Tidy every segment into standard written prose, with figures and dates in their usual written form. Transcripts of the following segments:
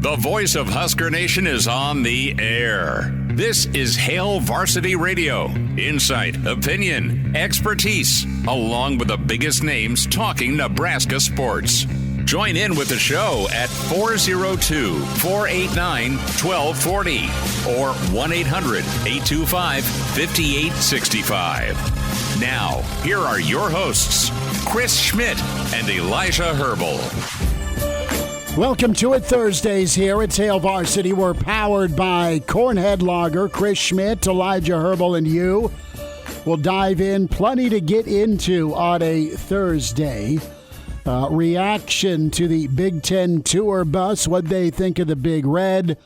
The voice of Husker Nation is on the air. This is Hail Varsity Radio. Insight, opinion, expertise, along with the biggest names talking Nebraska sports. Join in with the show at 402-489-1240 or 1-800-825-5865. Now, here are your hosts, Chris Schmidt and Elijah Herbel. Welcome to it. Thursdays here at Hail Varsity. We're powered by Cornhead Lager. Chris Schmidt, Elijah Herbel, and you. We'll dive in. Plenty to get into on a Thursday. Reaction to the Big Ten tour bus. What they think of the Big Red.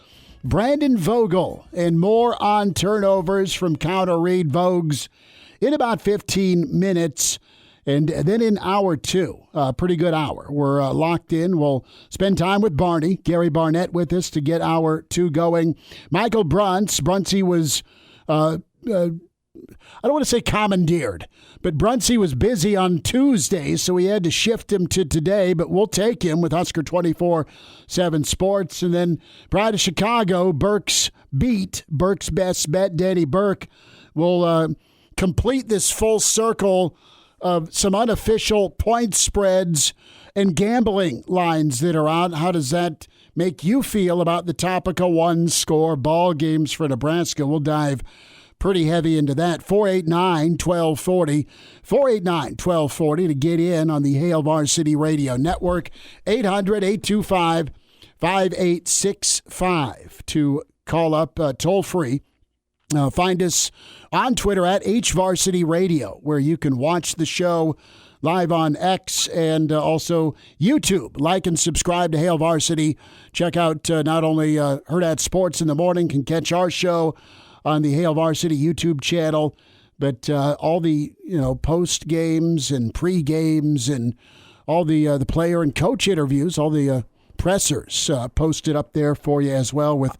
Brandon Vogel and more on turnovers from counter read Vogues in about 15 minutes. And then in hour two, pretty good hour, we're locked in. We'll spend time with Barney, Gary Barnett with us to get hour two going. Michael Bruntz. Bruntsy was, I don't want to say commandeered, but Bruntsy was busy on Tuesday, so we had to shift him to today, but we'll take him with Husker 24/7 Sports. And then Pride of Chicago, Burke's beat, Burke's best bet, Danny Burke, will complete this full circle of some unofficial point spreads and gambling lines that are out. How does that make you feel about the topical one-score ball games for Nebraska? We'll dive pretty heavy into that. 489-1240. 489-1240 to get in on the Hail Varsity Radio Network. 800-825-5865 to call up toll-free. Find us on Twitter at HVarsity Radio, where you can watch the show live on X and also YouTube. Like and subscribe to Hail Varsity. Check out not only Hurrdat Sports in the morning, can catch our show on the Hail Varsity YouTube channel, but all the post games and pre games and all the player and coach interviews, all the pressers posted up there for you as well with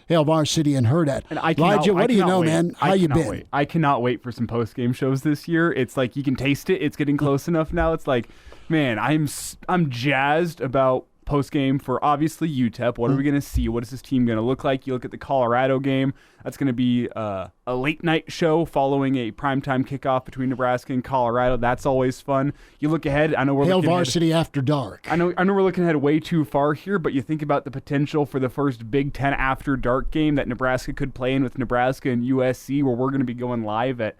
Hail Varsity and Hurrdat. Elijah, what do you know, man? How you been? I cannot wait for some post-game shows this year. It's like you can taste it. It's getting close enough now. It's like, man, I'm jazzed about post-game for obviously UTEP. What are we going to see? What is this team going to look like? You look at the Colorado game. That's going to be a late-night show following a primetime kickoff between Nebraska and Colorado. That's always fun. You look ahead. I know we're Hail Varsity after dark. I know we're looking ahead way too far here, but you think about the potential for the first Big Ten after dark game that Nebraska could play in with Nebraska and USC, where we're going to be going live at.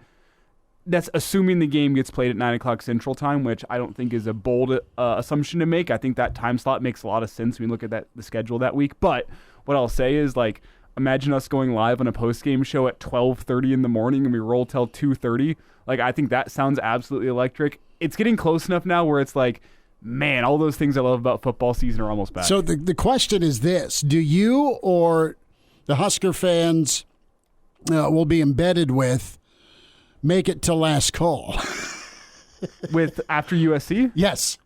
That's assuming the game gets played at 9 o'clock Central Time, which I don't think is a bold assumption to make. I think that time slot makes a lot of sense when you look at the schedule that week. But what I'll say is, imagine us going live on a post-game show at 12:30 in the morning and we roll till 2:30. I think that sounds absolutely electric. It's getting close enough now where it's like, man, all those things I love about football season are almost back. So the question is this. Do you or the Husker fans will be embedded with make it to last call? With after USC? Yes.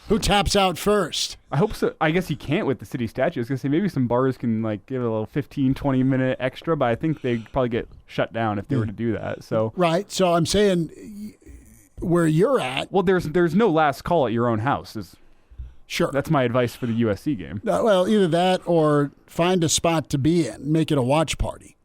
Who taps out first? I hope so. I guess you can't with the city statute. I was going to say maybe some bars can give it a little 15, 20-minute extra, but I think they'd probably get shut down if they were to do that. So right. So I'm saying where you're at. Well, there's no last call at your own house. Sure. That's my advice for the USC game. Well, either that or find a spot to be in. Make it a watch party.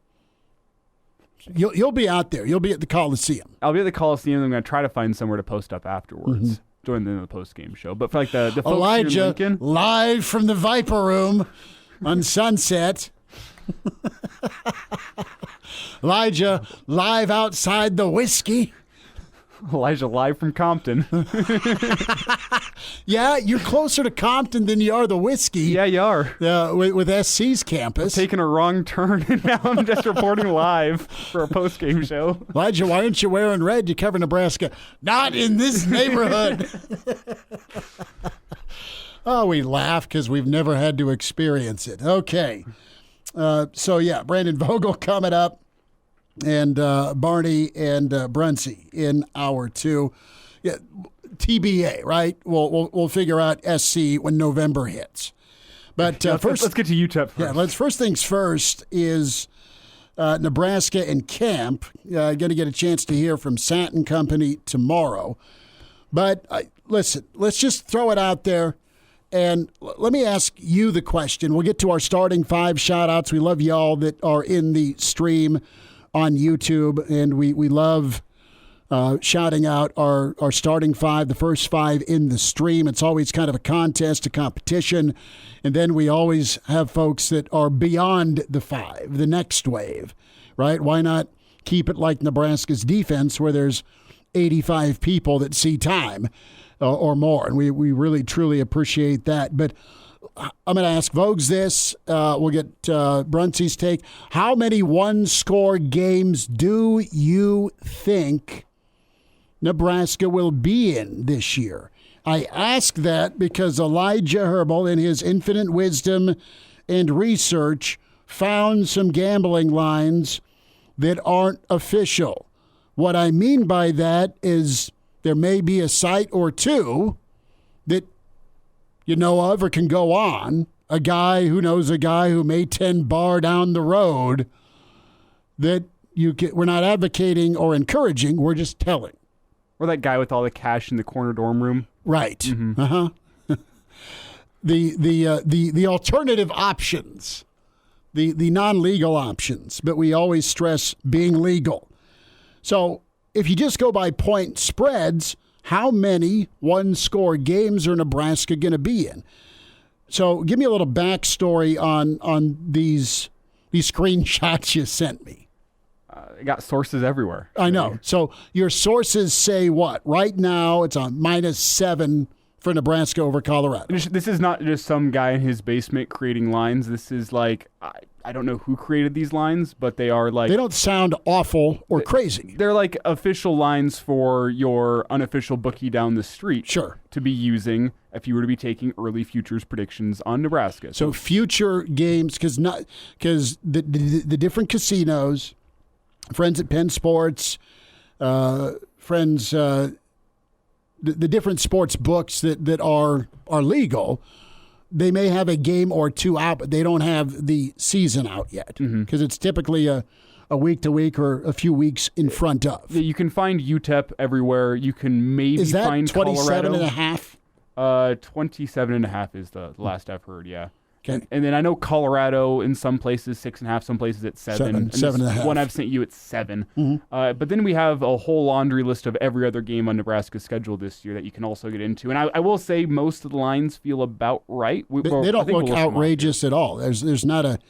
You'll be out there. You'll be at the Coliseum. I'll be at the Coliseum. I'm going to try to find somewhere to post up afterwards during the post-game show. But for the folks Elijah, here in Lincoln, live from the Viper Room on Sunset. Elijah, live outside the whiskey. Elijah, live from Compton. Yeah, you're closer to Compton than you are the whiskey. Yeah, you are. With SC's campus. Taking a wrong turn, and now I'm just reporting live for a post-game show. Elijah, why aren't you wearing red? You cover Nebraska. Not in this neighborhood. Oh, we laugh because we've never had to experience it. Okay. Brandon Vogel coming up. And Barney and Bruntsy in hour two. Yeah, TBA, right? We'll figure out SC when November hits. But first, let's get to UTEP first. Yeah, first things first is Nebraska and camp. Going to get a chance to hear from Sant and company tomorrow. But listen, let's just throw it out there. And let me ask you the question. We'll get to our starting five shout-outs. We love y'all that are in the stream on YouTube, and we love shouting out our starting five, the first five in the stream. It's always kind of a contest, a competition. And then we always have folks that are beyond the five, the next wave, right? Why not keep it like Nebraska's defense where there's 85 people that see time or more? And we really, truly appreciate that. But I'm going to ask Vogues this. We'll get Bruntzy's take. How many one-score games do you think Nebraska will be in this year? I ask that because Elijah Herbel, in his infinite wisdom and research, found some gambling lines that aren't official. What I mean by that is there may be a site or two that you know of or can go on, a guy who knows a guy who may 10 bar down the road, that we're not advocating or encouraging, we're just telling. Or that guy with all the cash in the corner dorm room. Right. Mm-hmm. Uh-huh. The alternative options, the non-legal options, but we always stress being legal. So if you just go by point spreads, how many one-score games are Nebraska going to be in? So give me a little backstory on these screenshots you sent me. I got sources everywhere. I know. So your sources say what? Right now it's on -7 for Nebraska over Colorado. This is not just some guy in his basement creating lines. This is like, I don't know who created these lines, but they are like... They don't sound awful or crazy. They're like official lines for your unofficial bookie down the street. Sure. To be using if you were to be taking early futures predictions on Nebraska. So future games, because the different casinos, friends at Penn Sports, friends... The different sports books that are legal, they may have a game or two out, but they don't have the season out yet because it's typically a week to week or a few weeks in front of. Yeah, you can find UTEP everywhere. You can maybe find Colorado. Is that 27.5? 27.5 is the last I've heard, yeah. Okay. And then I know Colorado in some places 6.5, some places it's 7. 7.5. One I've sent you, it's 7. Mm-hmm. But then we have a whole laundry list of every other game on Nebraska's schedule this year that you can also get into. And I will say most of the lines feel about right. They don't look outrageous at all. There's not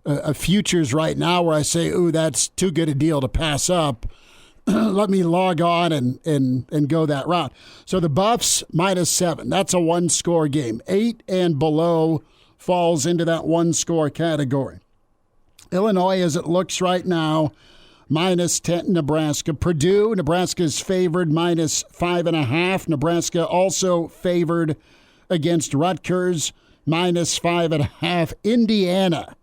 a futures right now where I say, ooh, that's too good a deal to pass up. Let me log on and go that route. So the Buffs -7. That's a one-score game. 8 and below falls into that one-score category. Illinois, as it looks right now, -10 Nebraska. Purdue, Nebraska's favored -5.5. Nebraska also favored against Rutgers, -5.5. Indiana,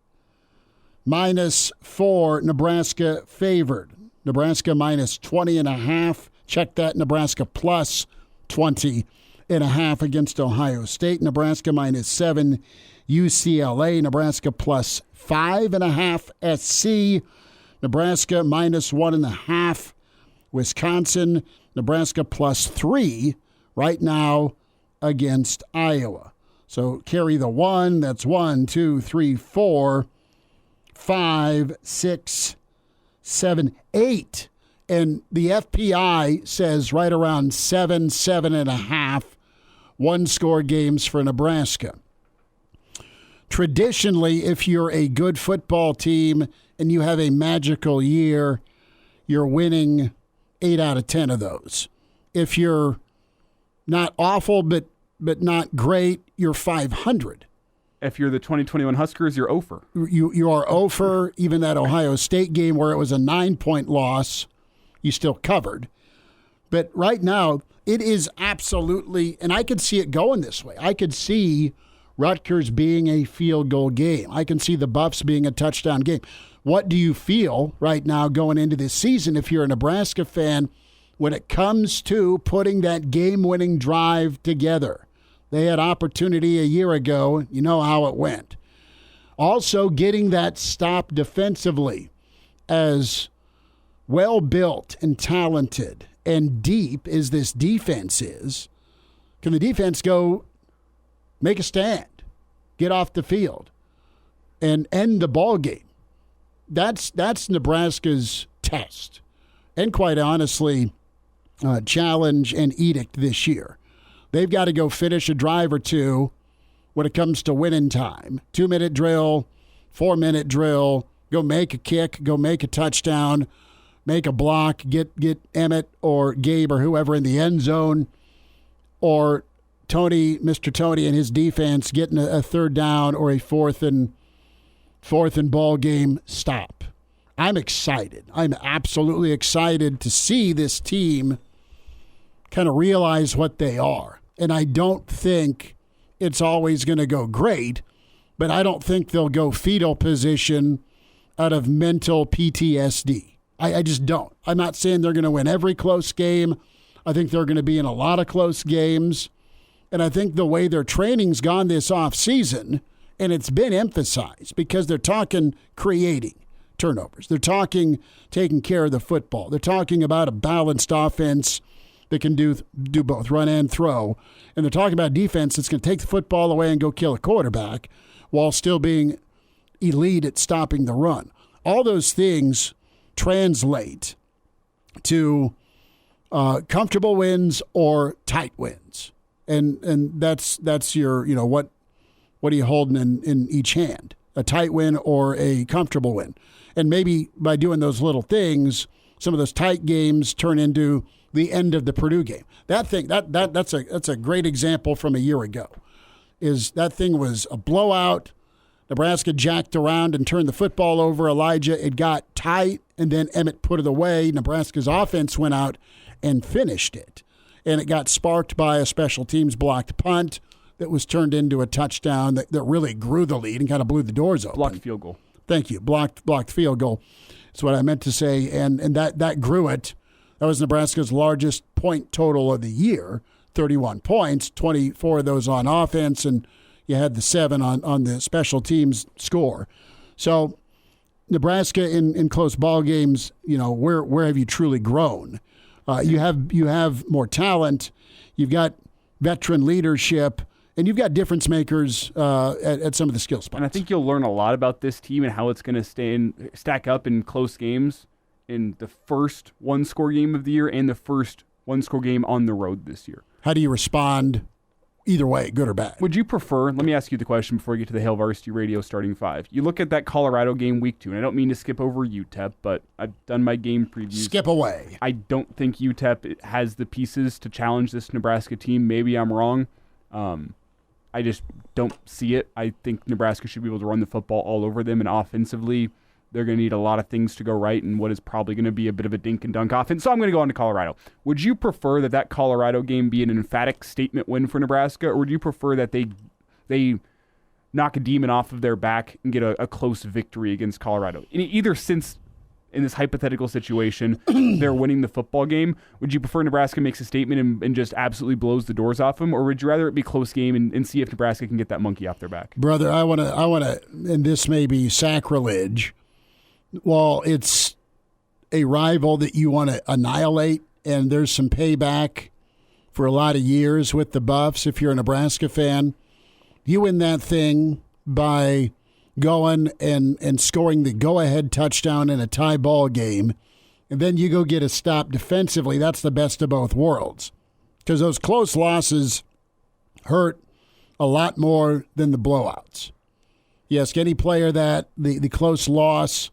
-4. Nebraska favored. Nebraska -20.5. Check that. Nebraska +20.5 against Ohio State. Nebraska -7. UCLA, Nebraska +5.5. SC, Nebraska -1.5. Wisconsin, Nebraska +3 right now against Iowa. So carry the 1. That's 1, 2, 3, 4, 5, 6, 7, 8. And the FPI says right around 7, 7.5 one-score games for Nebraska. Traditionally, if you're a good football team and you have a magical year, you're winning 8 out of 10 of those. If you're not awful but not great, you're 500. If you're the 2021 Huskers, you're 0-for. You are 0-for. Even that Ohio State game where it was a 9-point loss, you still covered. But right now, it is absolutely, and I could see it going this way. I could see Rutgers being a field goal game. I can see the Buffs being a touchdown game. What do you feel right now going into this season if you're a Nebraska fan when it comes to putting that game-winning drive together? They had opportunity a year ago. You know how it went. Also, getting that stop defensively. As well-built and talented and deep as this defense is, can the defense go make a stand, get off the field, and end the ball game. That's Nebraska's test, and quite honestly, challenge and edict this year. They've got to go finish a drive or two when it comes to winning time. 2-minute drill, 4-minute drill, go make a kick, go make a touchdown, make a block, get Emmett or Gabe or whoever in the end zone, or Mr. Tony and his defense getting a third down or a fourth and ball game stop. I'm excited. I'm absolutely excited to see this team kind of realize what they are. And I don't think it's always going to go great, but I don't think they'll go fetal position out of mental PTSD. I just don't. I'm not saying they're going to win every close game. I think they're going to be in a lot of close games. And I think the way their training's gone this offseason, and it's been emphasized because they're talking creating turnovers. They're talking taking care of the football. They're talking about a balanced offense that can do both, run and throw. And they're talking about defense that's going to take the football away and go kill a quarterback while still being elite at stopping the run. All those things translate to comfortable wins or tight wins. And that's your, what are you holding in each hand? A tight win or a comfortable win? And maybe by doing those little things, some of those tight games turn into the end of the Purdue game. That's a great example from a year ago. Is that thing was a blowout. Nebraska jacked around and turned the football over. Elijah, it got tight, and then Emmett put it away. Nebraska's offense went out and finished it. And it got sparked by a special teams blocked punt that was turned into a touchdown that really grew the lead and kind of blew the doors open. Blocked field goal. Thank you. Blocked field goal. That's what I meant to say. And that grew it. That was Nebraska's largest point total of the year, 31 points, 24 of those on offense, and you had the 7 on the special teams score. So Nebraska in close ball games, where have you truly grown? You have more talent. You've got veteran leadership, and you've got difference makers at some of the skill spots. And I think you'll learn a lot about this team and how it's going to stack up in close games in the first one-score game of the year and the first one-score game on the road this year. How do you respond either way, good or bad? Would you prefer, let me ask you the question before we get to the Hail Varsity Radio starting 5. You look at that Colorado game week 2, and I don't mean to skip over UTEP, but I've done my game previews. Skip away. I don't think UTEP has the pieces to challenge this Nebraska team. Maybe I'm wrong. I just don't see it. I think Nebraska should be able to run the football all over them, and offensively, they're going to need a lot of things to go right in what is probably going to be a bit of a dink and dunk offense. So I'm going to go on to Colorado. Would you prefer that Colorado game be an emphatic statement win for Nebraska, or would you prefer that they knock a demon off of their back and get a close victory against Colorado? Either since in this hypothetical situation they're winning the football game, would you prefer Nebraska makes a statement and just absolutely blows the doors off them, or would you rather it be close game and see if Nebraska can get that monkey off their back? Brother, I want to, and this may be sacrilege. Well, it's a rival that you want to annihilate, and there's some payback for a lot of years with the Buffs. If you're a Nebraska fan, you win that thing by going and scoring the go-ahead touchdown in a tie ball game, and then you go get a stop defensively. That's the best of both worlds, because those close losses hurt a lot more than the blowouts. You ask any player that the close loss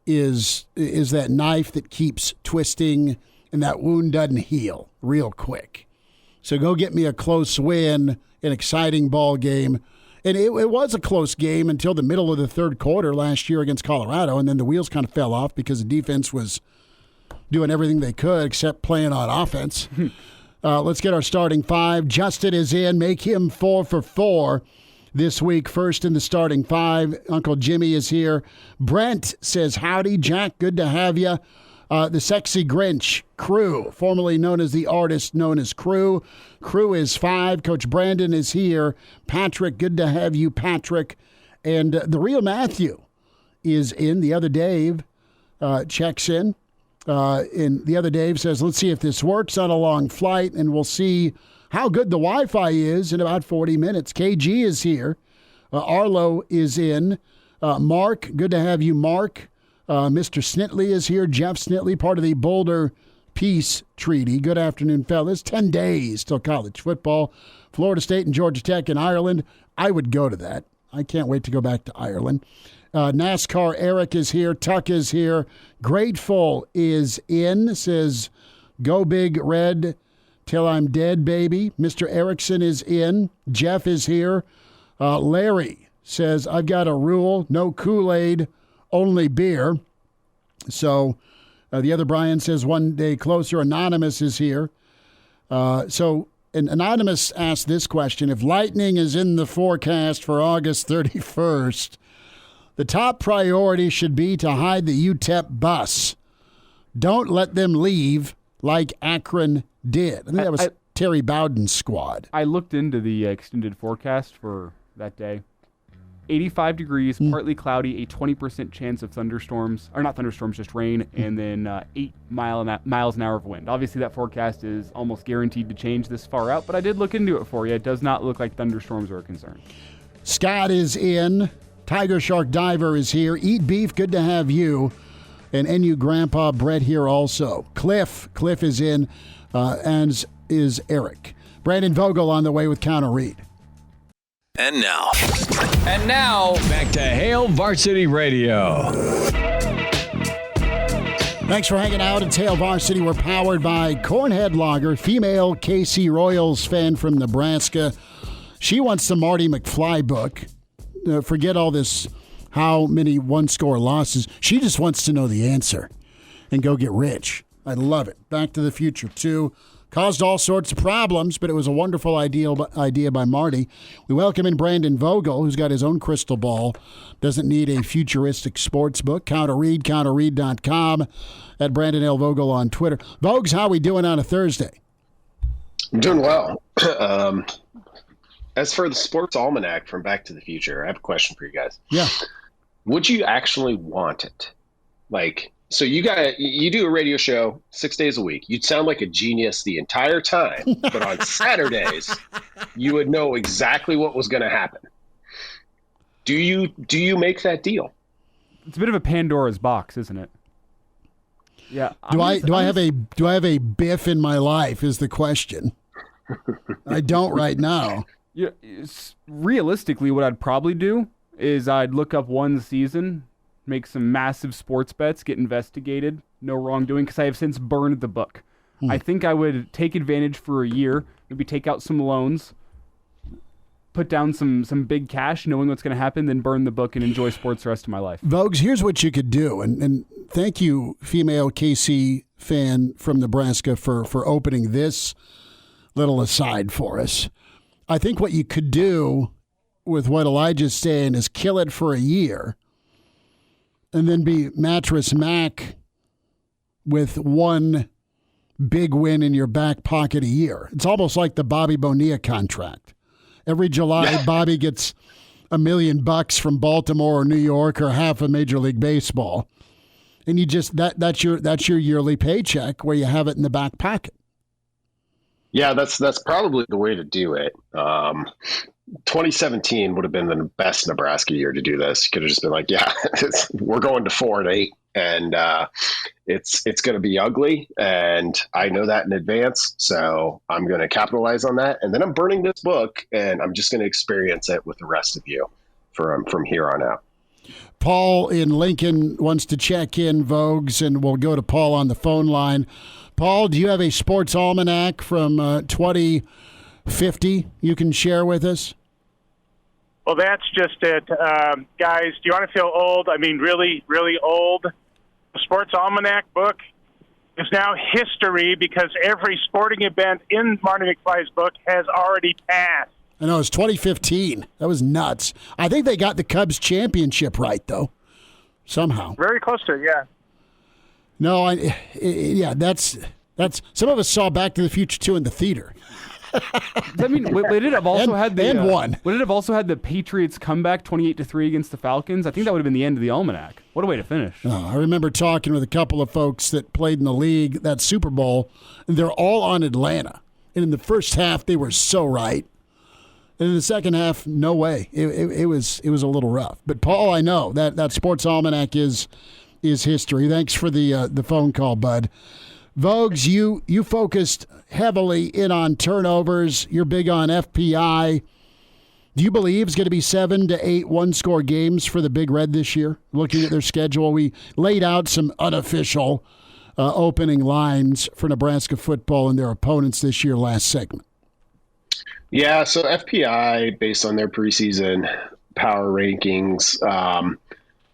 is that knife that keeps twisting and that wound doesn't heal real quick. So go get me a close win, an exciting ball game. And it was a close game until the middle of the third quarter last year against Colorado, and then the wheels kind of fell off because the defense was doing everything they could except playing on offense. Let's get our starting 5. Justin is in. Make him 4 for 4. This week, first in the starting 5, Uncle Jimmy is here. Brent says, howdy, Jack, good to have you. The Sexy Grinch, Crew, formerly known as the artist known as Crew. Crew is 5. Coach Brandon is here. Patrick, good to have you, Patrick. And the real Matthew is in. The other Dave checks in. And the other Dave says, let's see if this works on a long flight, and we'll see how good the Wi-Fi is in about 40 minutes. KG is here. Arlo is in. Mark, good to have you, Mark. Mr. Snitley is here. Jeff Snitley, part of the Boulder Peace Treaty. Good afternoon, fellas. 10 days till college football. Florida State and Georgia Tech in Ireland. I would go to that. I can't wait to go back to Ireland. NASCAR Eric is here. Tuck is here. Grateful is in. Says, go big red till I'm dead, baby. Mr. Erickson is in. Jeff is here. Larry says, I've got a rule. No Kool-Aid, only beer. So the other Brian says, one day closer. Anonymous is here. And Anonymous asked this question. If lightning is in the forecast for August 31st, the top priority should be to hide the UTEP bus. Don't let them leave like Akron did. I think that was Terry Bowden's squad. I looked into the extended forecast for that day. 85 degrees, partly cloudy, a 20% chance of thunderstorms, or not thunderstorms, just rain, and then 8 miles an hour of wind. Obviously, that forecast is almost guaranteed to change this far out, but I did look into it for you. It does not look like thunderstorms are a concern. Scott is in. Tiger Shark Diver is here. Eat Beef, good to have you. And NU Grandpa Brett here also. Cliff is in, as is Eric. Brandon Vogel on the way with Counter Read. And now, back to Hail Varsity Radio. Thanks for hanging out at Hail Varsity. We're powered by Cornhead Lager, female KC Royals fan from Nebraska. She wants the Marty McFly book. Forget all this how many one-score losses. She just wants to know the answer and go get rich. I love it. Back to the Future 2. Caused all sorts of problems, but it was a wonderful idea by Marty. We welcome in Brandon Vogel, who's got his own crystal ball. Doesn't need a futuristic sports book. Counterread, counterread.com, at Brandon L. Vogel on Twitter. Vogues, how we doing on a Thursday? I'm doing well. As for the sports almanac from Back to the Future, I have a question for you guys. Yeah. Would you actually want it? So you do a radio show 6 days a week. You'd sound like a genius the entire time, but on Saturdays, you would know exactly what was going to happen. Do you make that deal? It's a bit of a Pandora's box, isn't it? Yeah. Do I have a Biff in my life is the question. I don't right now. Yeah, realistically, what I'd probably do is I'd look up one season, make some massive sports bets, get investigated, no wrongdoing, because I have since burned the book. I think I would take advantage for a year, maybe take out some loans, put down some big cash, knowing what's going to happen, then burn the book and enjoy sports the rest of my life. Vogues, here's what you could do, and thank you, female KC fan from Nebraska, for opening this little aside for us. I think what you could do with what Elijah's saying is kill it for a year and then be Mattress Mac with one big win in your back pocket a year. It's almost like the Bobby Bonilla contract. Every July, Bobby gets $1 million from Baltimore or New York or half of Major League Baseball. And you just that's your yearly paycheck where you have it in the back pocket. Yeah, that's probably the way to do it. 2017 would have been the best Nebraska year to do this. You could have just been like, yeah, we're going to 4-8, and it's going to be ugly, and I know that in advance, so I'm going to capitalize on that. And then I'm burning this book, and I'm just going to experience it with the rest of you from here on out. Paul in Lincoln wants to check in, Vogues, and we'll go to Paul on the phone line. Paul, do you have a sports almanac from 2050 you can share with us? Well, that's just it. Guys, do you want to feel old? I mean, really, really old? The sports almanac book is now history because every sporting event in Marty McFly's book has already passed. I know, it's 2015. That was nuts. I think they got the Cubs championship right, though, somehow. Very close to it, yeah. No, that's some of us saw Back to the Future 2 in the theater. I mean, would it have also had the one? Would it have also had the Patriots comeback 28-3 against the Falcons? I think that would have been the end of the almanac. What a way to finish! I remember talking with a couple of folks that played in the league that Super Bowl, and they're all on Atlanta. And in the first half, they were so right. And in the second half, no way. It was a little rough. But Paul, I know that Sports Almanac is history. Thanks for the phone call, bud. Vogues, you focused heavily in on turnovers. You're big on FPI. Do you believe it's going to be 7 to 8 one-score games for the Big Red this year? Looking at their schedule, we laid out some unofficial opening lines for Nebraska football and their opponents this year last segment. Yeah, so FPI, based on their preseason power rankings,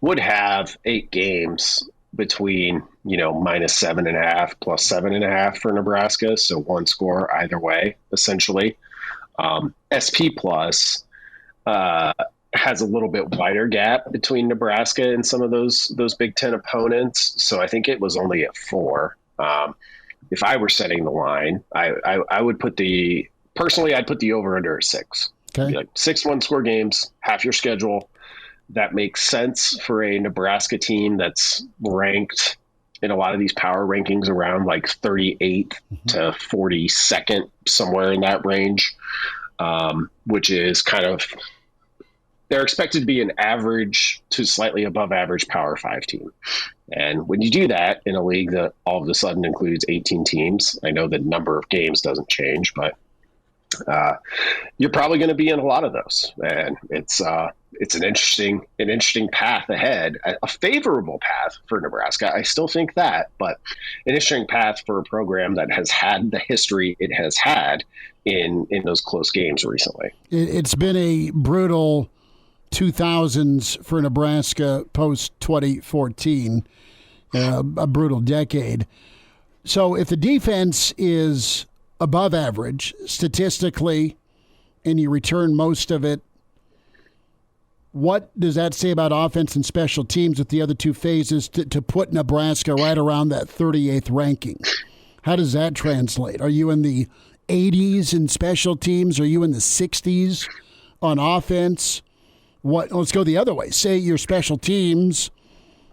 would have 8 games between, -7.5 plus 7.5 for Nebraska. So one score either way, essentially. SP plus has a little bit wider gap between Nebraska and some of those Big Ten opponents. So I think it was only at 4. If I were setting the line, I would put I'd put the over under at 6. Okay. Like 6 one-score games, half your schedule. That makes sense for a Nebraska team that's ranked in a lot of these power rankings around like 38th to 42nd, somewhere in that range, which is kind of – they're expected to be an average to slightly above average Power 5 team. And when you do that in a league that all of a sudden includes 18 teams, I know the number of games doesn't change, but you're probably going to be in a lot of those. And it's an interesting path ahead, a favorable path for Nebraska. I still think that, but an interesting path for a program that has had the history it has had in those close games recently. It's been a brutal 2000s for Nebraska post 2014, a brutal decade. So if the defense is above average statistically and you return most of it, what does that say about offense and special teams with the other two phases to put Nebraska right around that 38th ranking? How does that translate? Are you in the 80s in special teams? Are you in the 60s on offense? Let's go the other way. Say your special teams,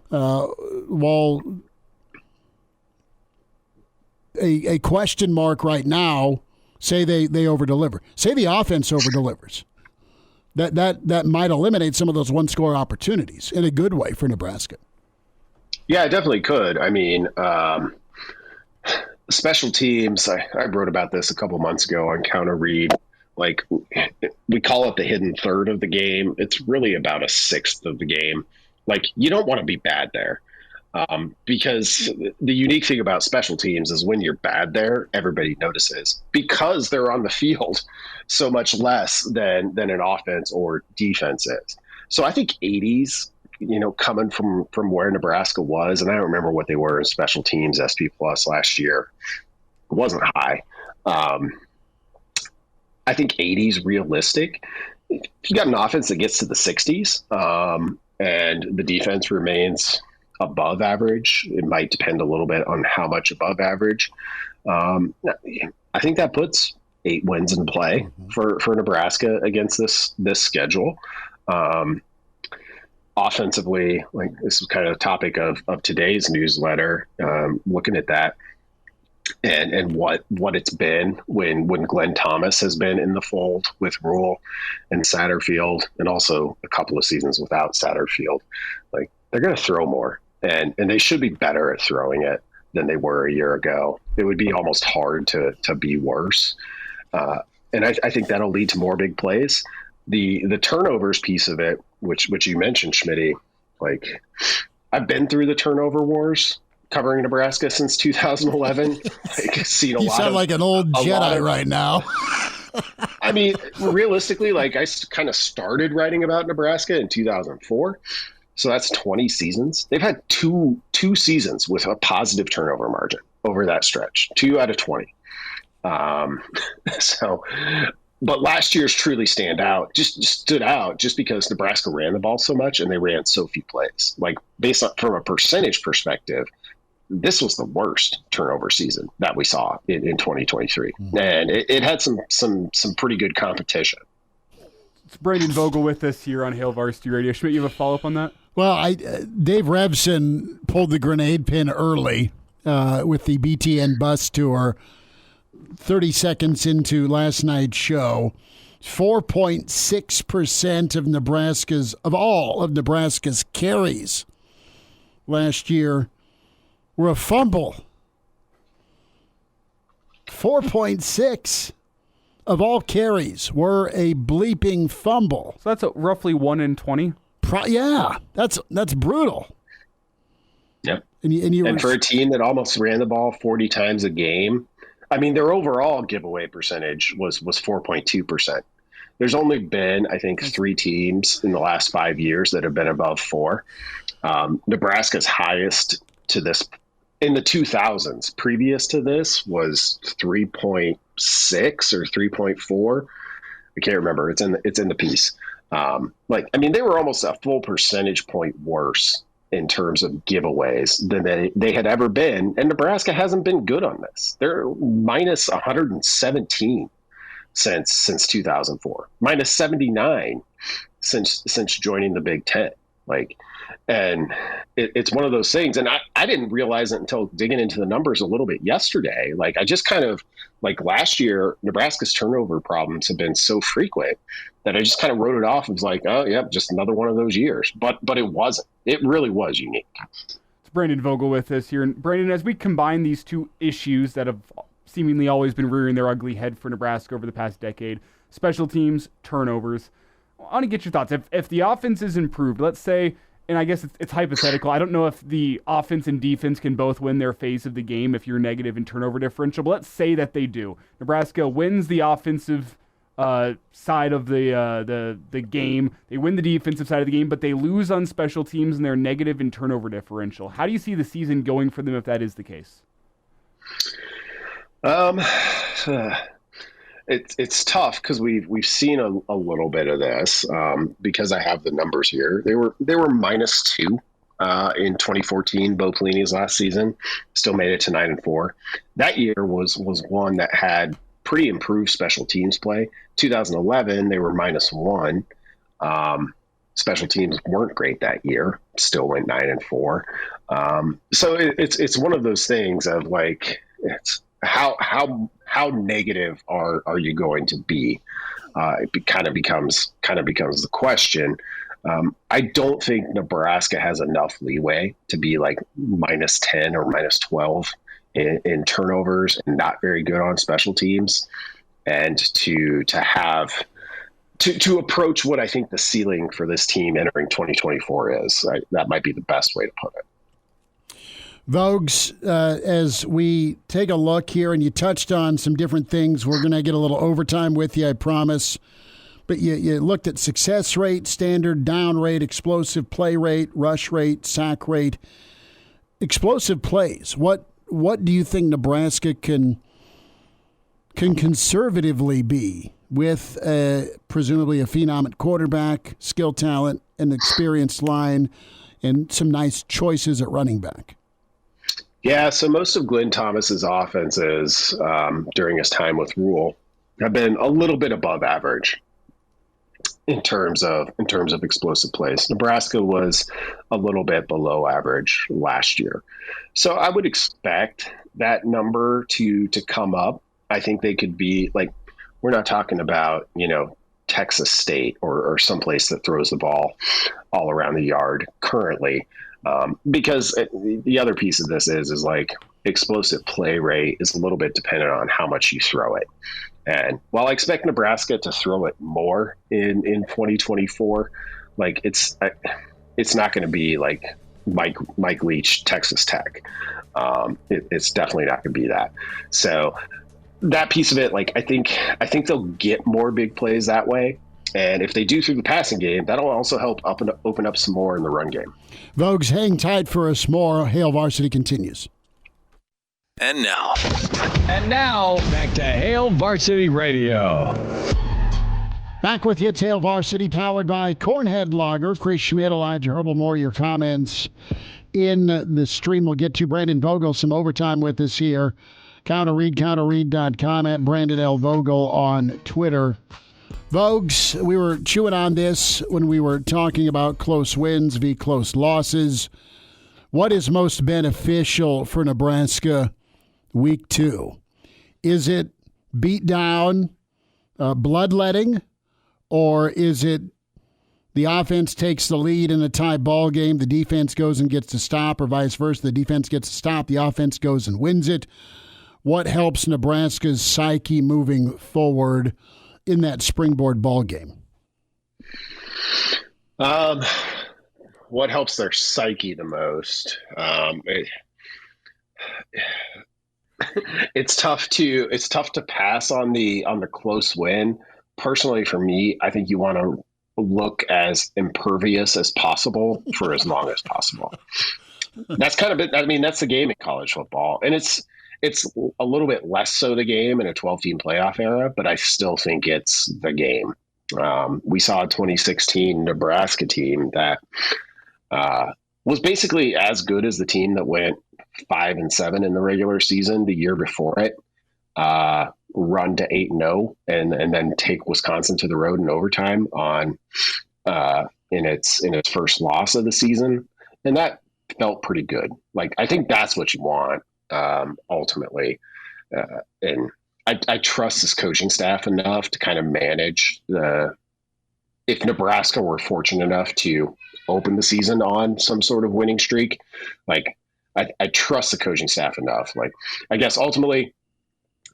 while a question mark right now, say they over-deliver. Say the offense over-delivers. That might eliminate some of those one-score opportunities in a good way for Nebraska. Yeah, it definitely could. I mean, special teams, I wrote about this a couple months ago on Counter Read. Like, we call it the hidden third of the game. It's really about a sixth of the game. Like, you don't want to be bad there. Because the unique thing about special teams is when you're bad there, everybody notices because they're on the field so much less than an offense or defense is. So I think 80s, coming from where Nebraska was, and I don't remember what they were in special teams SP plus last year. It wasn't high. I think 80s realistic. If you got an offense that gets to the 60s and the defense remains above average, it might depend a little bit on how much above average. I think that puts 8 wins in play for Nebraska against this schedule. Offensively, like this is kind of the topic of today's newsletter, looking at that and what it's been when Glenn Thomas has been in the fold with Rule and Satterfield, and also a couple of seasons without Satterfield. Like, they're going to throw more. And they should be better at throwing it than they were a year ago. It would be almost hard to be worse. And I think that'll lead to more big plays. The turnovers piece of it, which you mentioned, Schmitty, like, I've been through the turnover wars covering Nebraska since 2011. Seen a you lot sound of, like an old Jedi right now. I mean, realistically, like, I kind of started writing about Nebraska in 2004. So that's 20 seasons. They've had two seasons with a positive turnover margin over that stretch, 2 out of 20. But last year's truly stood out just because Nebraska ran the ball so much and they ran so few plays. Like, based on, from a percentage perspective, this was the worst turnover season that we saw in 2023. And it had some pretty good competition. It's Brandon Vogel with us here on Hail Varsity Radio. Schmidt, you have a follow-up on that? Well, Dave Revson pulled the grenade pin early with the BTN bus tour. 30 seconds into last night's show, 4.6% of all of Nebraska's carries last year were a fumble. 4.6 of all carries were a bleeping fumble. So that's roughly 1 in 20. Yeah, that's brutal. Yep. And for a team that almost ran the ball 40 times a game, I mean, their overall giveaway percentage was 4.2%. There's only been, I think, 3 teams in the last 5 years that have been above 4. Nebraska's highest to this in the 2000s previous to this was 3.6 or 3.4. I can't remember. It's in the piece. They were almost a full percentage point worse in terms of giveaways than they had ever been. And Nebraska hasn't been good on this. They're minus 117 since 2004, minus 79 since joining the Big Ten. And it's one of those things. And I didn't realize it until digging into the numbers a little bit yesterday. I just kind of last year, Nebraska's turnover problems have been so frequent that I just kind of wrote it off. It was like, oh, yeah, just another one of those years. But it wasn't. It really was unique. It's Brandon Vogel with us here. And Brandon, as we combine these two issues that have seemingly always been rearing their ugly head for Nebraska over the past decade, special teams, turnovers, I want to get your thoughts. If the offense is improved, let's say, and I guess it's hypothetical, I don't know if the offense and defense can both win their phase of the game if you're negative in turnover differential, but let's say that they do. Nebraska wins the offensive side of the game. They win the defensive side of the game, but they lose on special teams and they're negative in turnover differential. How do you see the season going for them if that is the case? It's tough because we've seen a little bit of this because I have the numbers here. They were -2 in 2014, Bo Pelini's last season. Still made it to 9-4. That year was one that had pretty improved special teams play. 2011, they were -1. Special teams weren't great that year. Still went 9-4. So it's one of those things of it's how negative are you going to be? It kind of becomes the question. I don't think Nebraska has enough leeway to be -10 or -12 in turnovers and not very good on special teams, and to approach what I think the ceiling for this team entering 2024 is. That might be the best way to put it. Vogues, as we take a look here, and you touched on some different things, we're going to get a little overtime with you, I promise. But you looked at success rate, standard down rate, explosive play rate, rush rate, sack rate. Explosive plays. What do you think Nebraska can conservatively be with presumably a phenom at quarterback, skill talent, an experienced line, and some nice choices at running back? Yeah, so most of Glenn Thomas's offenses during his time with Rule have been a little bit above average in terms of explosive plays. Nebraska was a little bit below average last year. So I would expect that number to come up. I think they could be we're not talking about, Texas State or someplace that throws the ball all around the yard currently. Because the other piece of this is explosive play rate is a little bit dependent on how much you throw it. And while I expect Nebraska to throw it more in 2024, it's not going to be Mike Leach, Texas Tech. It's definitely not going to be that. So that piece of it, I think they'll get more big plays that way. And if they do through the passing game, that'll also help open up some more in the run game. Vogues, hang tight for us more. Hail Varsity continues. And now, back to Hail Varsity Radio. Back with you, it's Hail Varsity, powered by Cornhead Lager. Chris Schmidt, Elijah Herbel, more of your comments in the stream. We'll get to Brandon Vogel, some overtime with us here. Counterread.com, at Brandon L. Vogel on Twitter. Vogues, we were chewing on this when we were talking about close wins v. close losses. What is most beneficial for Nebraska week 2? Is it beat down, bloodletting, or is it the offense takes the lead in a tie ball game, the defense goes and gets to stop, or vice versa, the defense gets to stop, the offense goes and wins it? What helps Nebraska's psyche moving forward in that springboard ball game? What helps their psyche the most? It's tough to pass on the close win. Personally, for me, I think you want to look as impervious as possible for as long as possible. That's kind of it. I mean, that's the game in college football, and it's a little bit less so the game in a 12-team playoff era, but I still think it's the game. We saw a 2016 Nebraska team that was basically as good as the team that went 5-7 in the regular season the year before it, run to 8-0, and then take Wisconsin to the road in overtime in its first loss of the season, and that felt pretty good. Like, I think that's what you want ultimately, and I trust this coaching staff enough to kind of manage if Nebraska were fortunate enough to open the season on some sort of winning streak, like I trust the coaching staff enough. Like, I guess ultimately,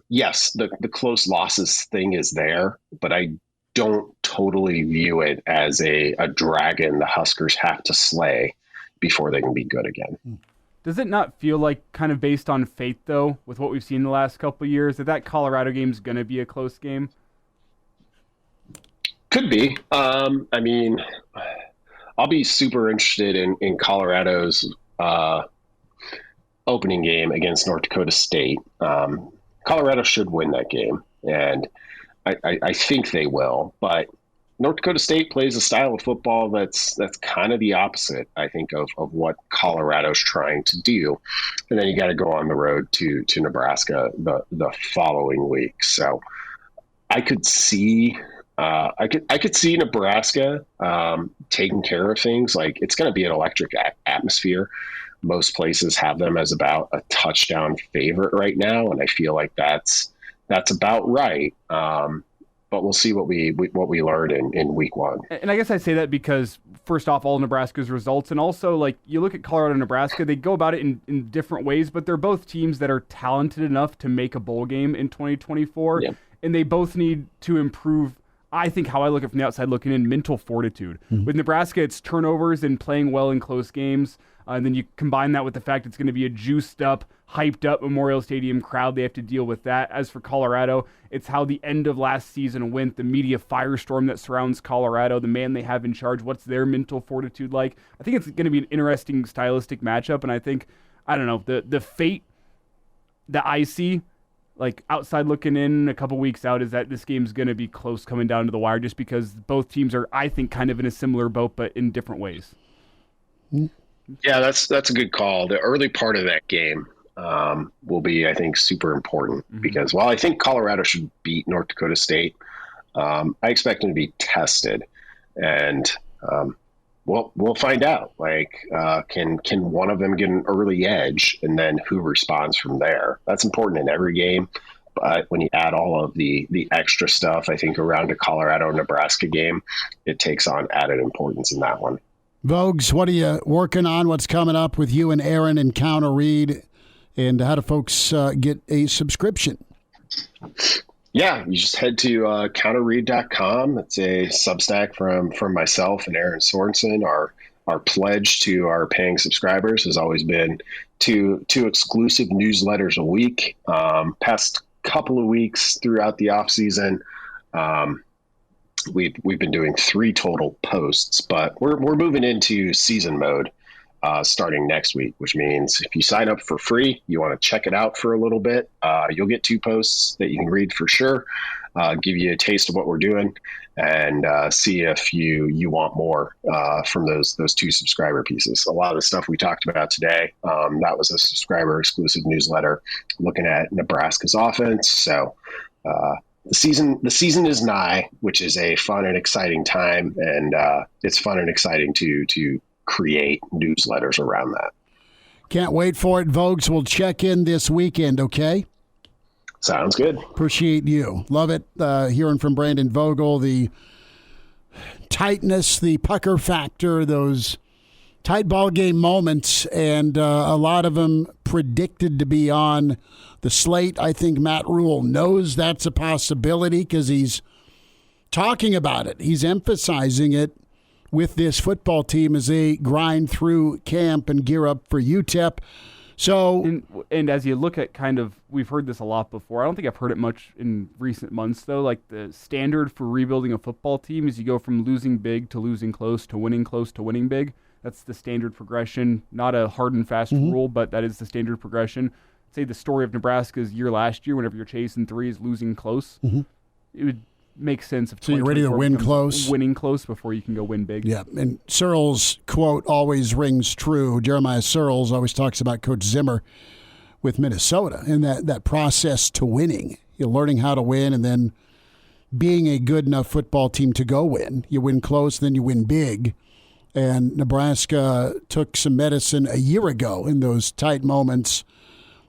yes, the close losses thing is there, but I don't totally view it as a dragon the Huskers have to slay before they can be good again. Does it not feel like, kind of based on fate, though, with what we've seen the last couple of years, that Colorado game is going to be a close game? Could be. I mean, I'll be super interested in Colorado's opening game against North Dakota State. Colorado should win that game, and I think they will. But North Dakota State plays a style of football that's kind of the opposite, I think, of what Colorado's trying to do. And then you got to go on the road to Nebraska the following week. So I could see Nebraska taking care of things. Like, it's going to be an electric atmosphere. Most places have them as about a touchdown favorite right now, and I feel like that's about right. But we'll see what we learned in week one. And I guess I say that because, first off, all Nebraska's results, and also, like, you look at Colorado and Nebraska, they go about it in different ways, but they're both teams that are talented enough to make a bowl game in 2024, yeah. And they both need to improve, I think, how I look at it from the outside looking in, mental fortitude. Mm-hmm. With Nebraska, it's turnovers and playing well in close games. And then you combine that with the fact it's going to be a juiced up, hyped up Memorial Stadium crowd. They have to deal with that. As for Colorado, it's how the end of last season went, the media firestorm that surrounds Colorado, the man they have in charge. What's their mental fortitude like? I think it's going to be an interesting stylistic matchup. And I think, I don't know, the fate that I see, like, outside looking in a couple weeks out, is that this game's going to be close coming down to the wire, just because both teams are, I think, kind of in a similar boat, but in different ways. Yeah, that's a good call. The early part of that game will be, I think, super important, because while I think Colorado should beat North Dakota State, I expect them to be tested, and we'll find out. Like, can one of them get an early edge, and then who responds from there? That's important in every game. But when you add all of the extra stuff, I think around a Colorado-Nebraska game, it takes on added importance in that one. Vogues, what are you working on? What's coming up with you and Aaron and Counter Read? And how do folks get a subscription? Yeah, you just head to counterread.com. It's a Substack from myself and Aaron Sorensen. Our pledge to our paying subscribers has always been two exclusive newsletters a week. Past couple of weeks throughout the off season, we've been doing 3 total posts, but we're moving into season mode starting next week, which means if you sign up for free, you want to check it out for a little bit, you'll get 2 posts that you can read for sure, give you a taste of what we're doing, and see if you want more from those 2 subscriber pieces. A lot of the stuff we talked about today, that was a subscriber exclusive newsletter looking at Nebraska's offense. So the season is nigh, which is a fun and exciting time, and it's fun and exciting to create newsletters around that. Can't wait for it, Vogues. We'll check in this weekend, okay? Sounds good. Appreciate you. Love it. Hearing from Brandon Vogel, the tightness, the pucker factor, those tight ball game moments, and a lot of them predicted to be on the slate. I think Matt Rule knows that's a possibility because he's talking about it. He's emphasizing it with this football team as they grind through camp and gear up for UTEP. So, and as you look at we've heard this a lot before. I don't think I've heard it much in recent months, though. Like, the standard for rebuilding a football team is you go from losing big to losing close to winning big. That's the standard progression. Not a hard and fast rule, but that is the standard progression. Say the story of Nebraska's year last year, whenever you're chasing threes, losing close. It would make sense. So you're ready to win close? Winning close before you can go win big. Yeah, and Searles' quote always rings true. Jeremiah Searles always talks about Coach Zimmer with Minnesota and that process to winning. You're learning how to win and then being a good enough football team to go win. You win close, then you win big. And Nebraska took some medicine a year ago in those tight moments,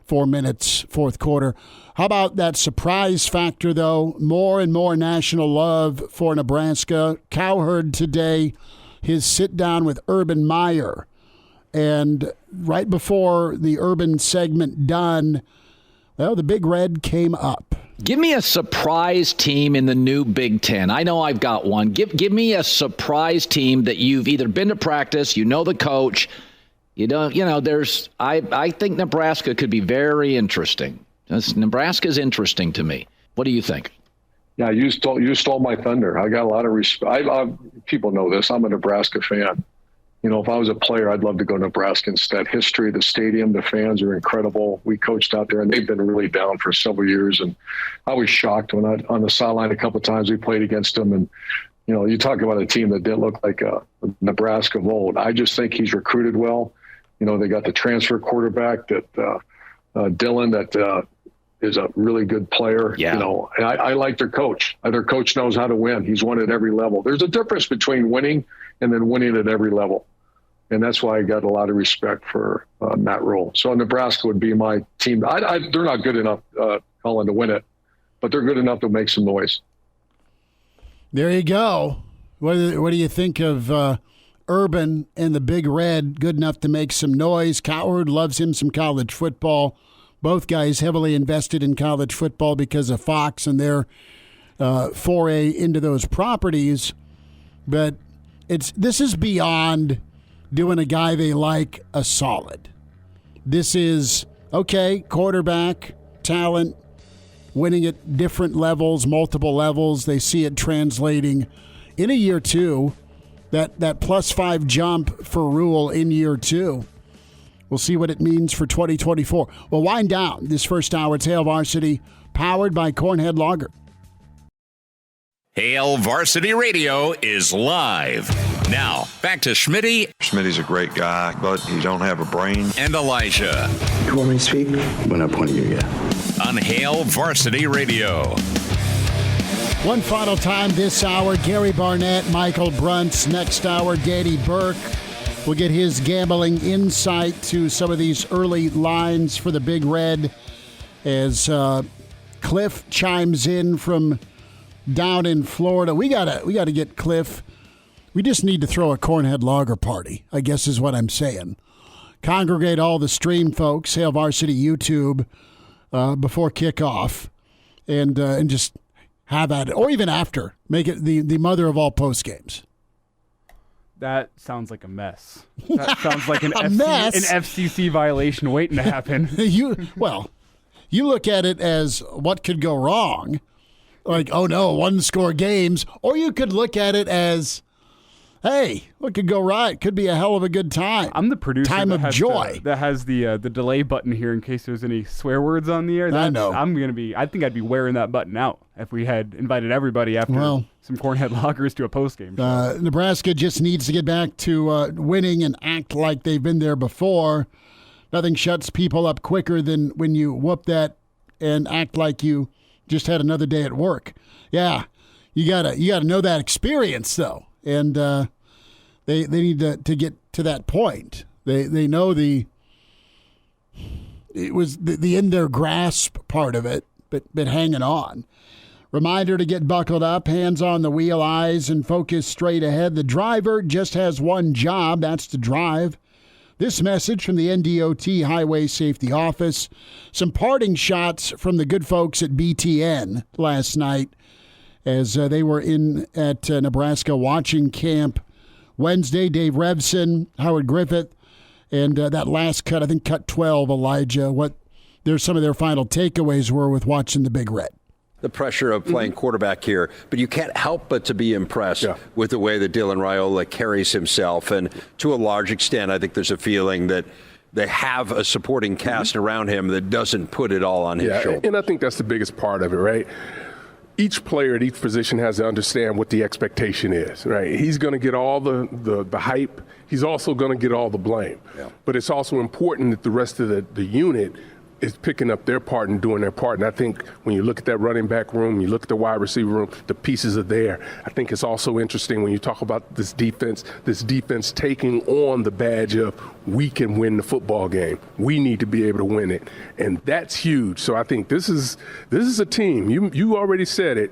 4 minutes, fourth quarter. How about that surprise factor, though? More and more national love for Nebraska. Cowherd today, his sit-down with Urban Meyer. And right before the Urban segment done, well, the Big Red came up. Give me a surprise team in the new Big Ten. I know I've got one. Give me a surprise team that you've either been to practice, you know the coach. I think Nebraska could be very interesting. Nebraska's interesting to me. What do you think? Yeah, you stole my thunder. I got a lot of respect. People know this. I'm a Nebraska fan. If I was a player, I'd love to go to Nebraska instead. History of the stadium, the fans are incredible. We coached out there, and they've been really down for several years. And I was shocked when on the sideline a couple of times we played against them. And, you talk about a team that didn't look like Nebraska of old. I just think he's recruited well. They got the transfer quarterback that Dylan that is a really good player. Yeah. And I like their coach. Their coach knows how to win. He's won at every level. There's a difference between winning and then winning at every level. And that's why I got a lot of respect for Matt Rule. So Nebraska would be my team. They're not good enough, Colin, to win it, but they're good enough to make some noise. There you go. What do you think of Urban and the Big Red? Good enough to make some noise. Cowherd loves him some college football. Both guys heavily invested in college football because of Fox and their foray into those properties. But this is beyond doing a guy they like a solid. This is, okay, quarterback, talent, winning at different levels, multiple levels. They see it translating in a year two, that +5 jump for Rule in year two. We'll see what it means for 2024. We'll wind down this first hour. It's Hail Varsity, powered by Cornhead Lager. Hail Varsity Radio is live. Now, back to Schmitty. Schmitty's a great guy, but he don't have a brain. And Elijah. You want me to speak? When I point you, yeah. On Hail Varsity Radio. One final time this hour, Gary Barnett, Michael Bruntz. Next hour, Danny Burke. We'll get his gambling insight to some of these early lines for the Big Red as Cliff chimes in from down in Florida. We gotta get Cliff. We just need to throw a Cornhead Lager party, I guess is what I'm saying. Congregate all the stream folks, Hail Varsity YouTube, before kickoff, and just have at it, or even after. Make it the mother of all post games. That sounds like a mess. That sounds like an mess? An FCC violation waiting to happen. You look at it as what could go wrong. Like, oh no, one-score games. Or you could look at it as, hey, what could go right? Could be a hell of a good time. I'm the producer. Time of joy. That has the delay button here in case there's any swear words on the air. I know. I think I'd be wearing that button out if we had invited everybody after some Cornhead Loggers to a post-game show. Nebraska just needs to get back to winning and act like they've been there before. Nothing shuts people up quicker than when you whoop that and act like you just had another day at work. Yeah, you gotta know that experience though, and they need to get to that point. They know it was the in their grasp part of it, but hanging on. Reminder to get buckled up, hands on the wheel, eyes and focus straight ahead. The driver just has one job, that's to drive. This message from the NDOT Highway Safety Office. Some parting shots from the good folks at BTN last night as they were in at Nebraska watching camp Wednesday. Dave Revson, Howard Griffith, and that last cut, I think cut 12, Elijah, what some of their final takeaways were with watching the Big Red. The pressure of playing quarterback here, but you can't help but to be impressed with the way that Dylan Raiola carries himself. And to a large extent, I think there's a feeling that they have a supporting cast around him that doesn't put it all on his shoulder. And I think that's the biggest part of it, right? Each player at each position has to understand what the expectation is, right? He's going to get all the hype. He's also going to get all the blame. Yeah. But it's also important that the rest of the unit is picking up their part and doing their part. And I think when you look at that running back room, you look at the wide receiver room, the pieces are there. I think it's also interesting when you talk about this defense taking on the badge of we can win the football game. We need to be able to win it. And that's huge. So I think this is a team. You already said it.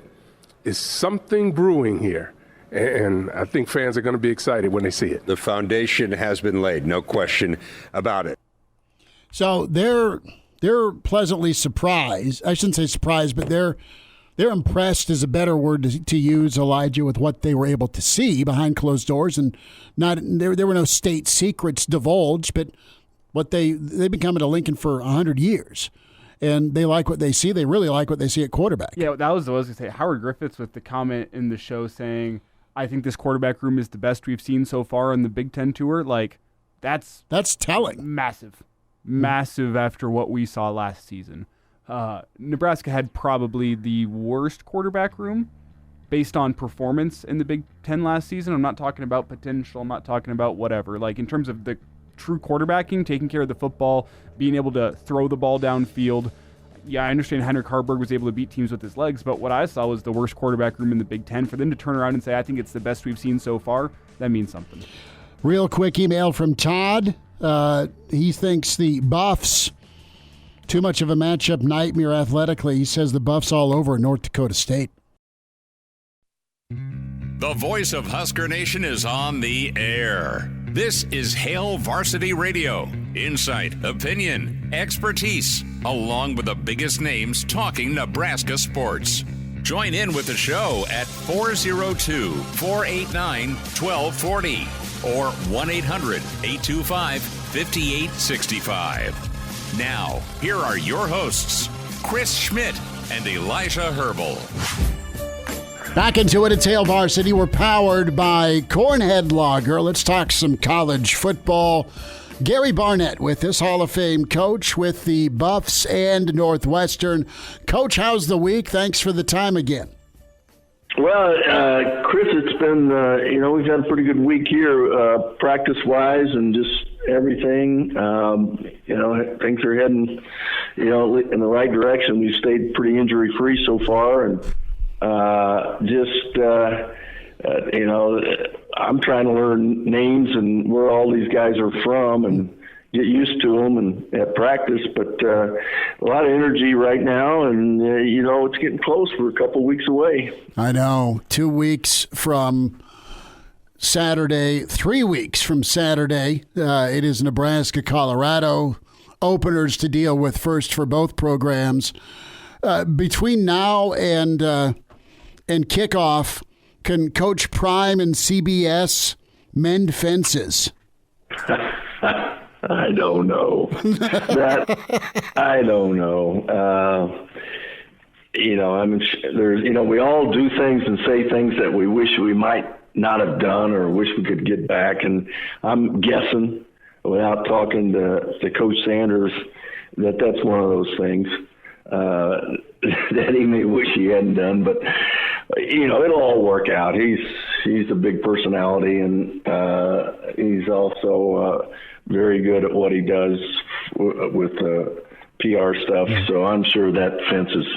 Is something brewing here. And I think fans are going to be excited when they see it. The foundation has been laid, no question about it. So they're pleasantly surprised. I shouldn't say surprised, but they're impressed is a better word to use, Elijah, with what they were able to see behind closed doors, and there were no state secrets divulged, but what they've been coming to Lincoln for 100 years, and they like what they see. They really like what they see at quarterback. Yeah, that was what I was going to say. Howard Griffiths with the comment in the show saying, "I think this quarterback room is the best we've seen so far in the Big Ten tour." Like that's telling. Massive after what we saw last season. Nebraska had probably the worst quarterback room based on performance in the Big Ten last season. I'm not talking about potential. I'm not talking about whatever. Like in terms of the true quarterbacking, taking care of the football, being able to throw the ball downfield. Yeah, I understand Henrik Harburg was able to beat teams with his legs, but what I saw was the worst quarterback room in the Big Ten. For them to turn around and say, I think it's the best we've seen so far, that means something. Real quick email from Todd. He thinks the Buffs, too much of a matchup nightmare athletically. He says the Buffs all over North Dakota State. The voice of Husker Nation is on the air. This is Hail Varsity Radio. Insight, opinion, expertise, along with the biggest names talking Nebraska sports. Join in with the show at 402-489-1240 or 1-800-825-5865. Now, here are your hosts, Chris Schmidt and Elijah Herbel. Back into it at Hail Varsity. We're powered by Cornhead Lager. Let's talk some college football. Gary Barnett with us, Hall of Fame coach with the Buffs and Northwestern. Coach, how's the week? Thanks for the time again. Well, Chris, it's been, we've had a pretty good week here, practice-wise and just everything. Things are heading, in the right direction. We've stayed pretty injury-free so far, and I'm trying to learn names and where all these guys are from and get used to them and at practice. But a lot of energy right now, and, it's getting close. We're a couple weeks away. I know. 2 weeks from Saturday, 3 weeks from Saturday. It is Nebraska, Colorado. Openers to deal with first for both programs. Between now and kickoff, can Coach Prime and CBS mend fences? I don't know. I don't know. We all do things and say things that we wish we might not have done or wish we could get back. And I'm guessing, without talking to Coach Sanders, that's one of those things that he may wish he hadn't done. But it'll all work out. He's a big personality, and he's also very good at what he does with PR stuff. So I'm sure that fence is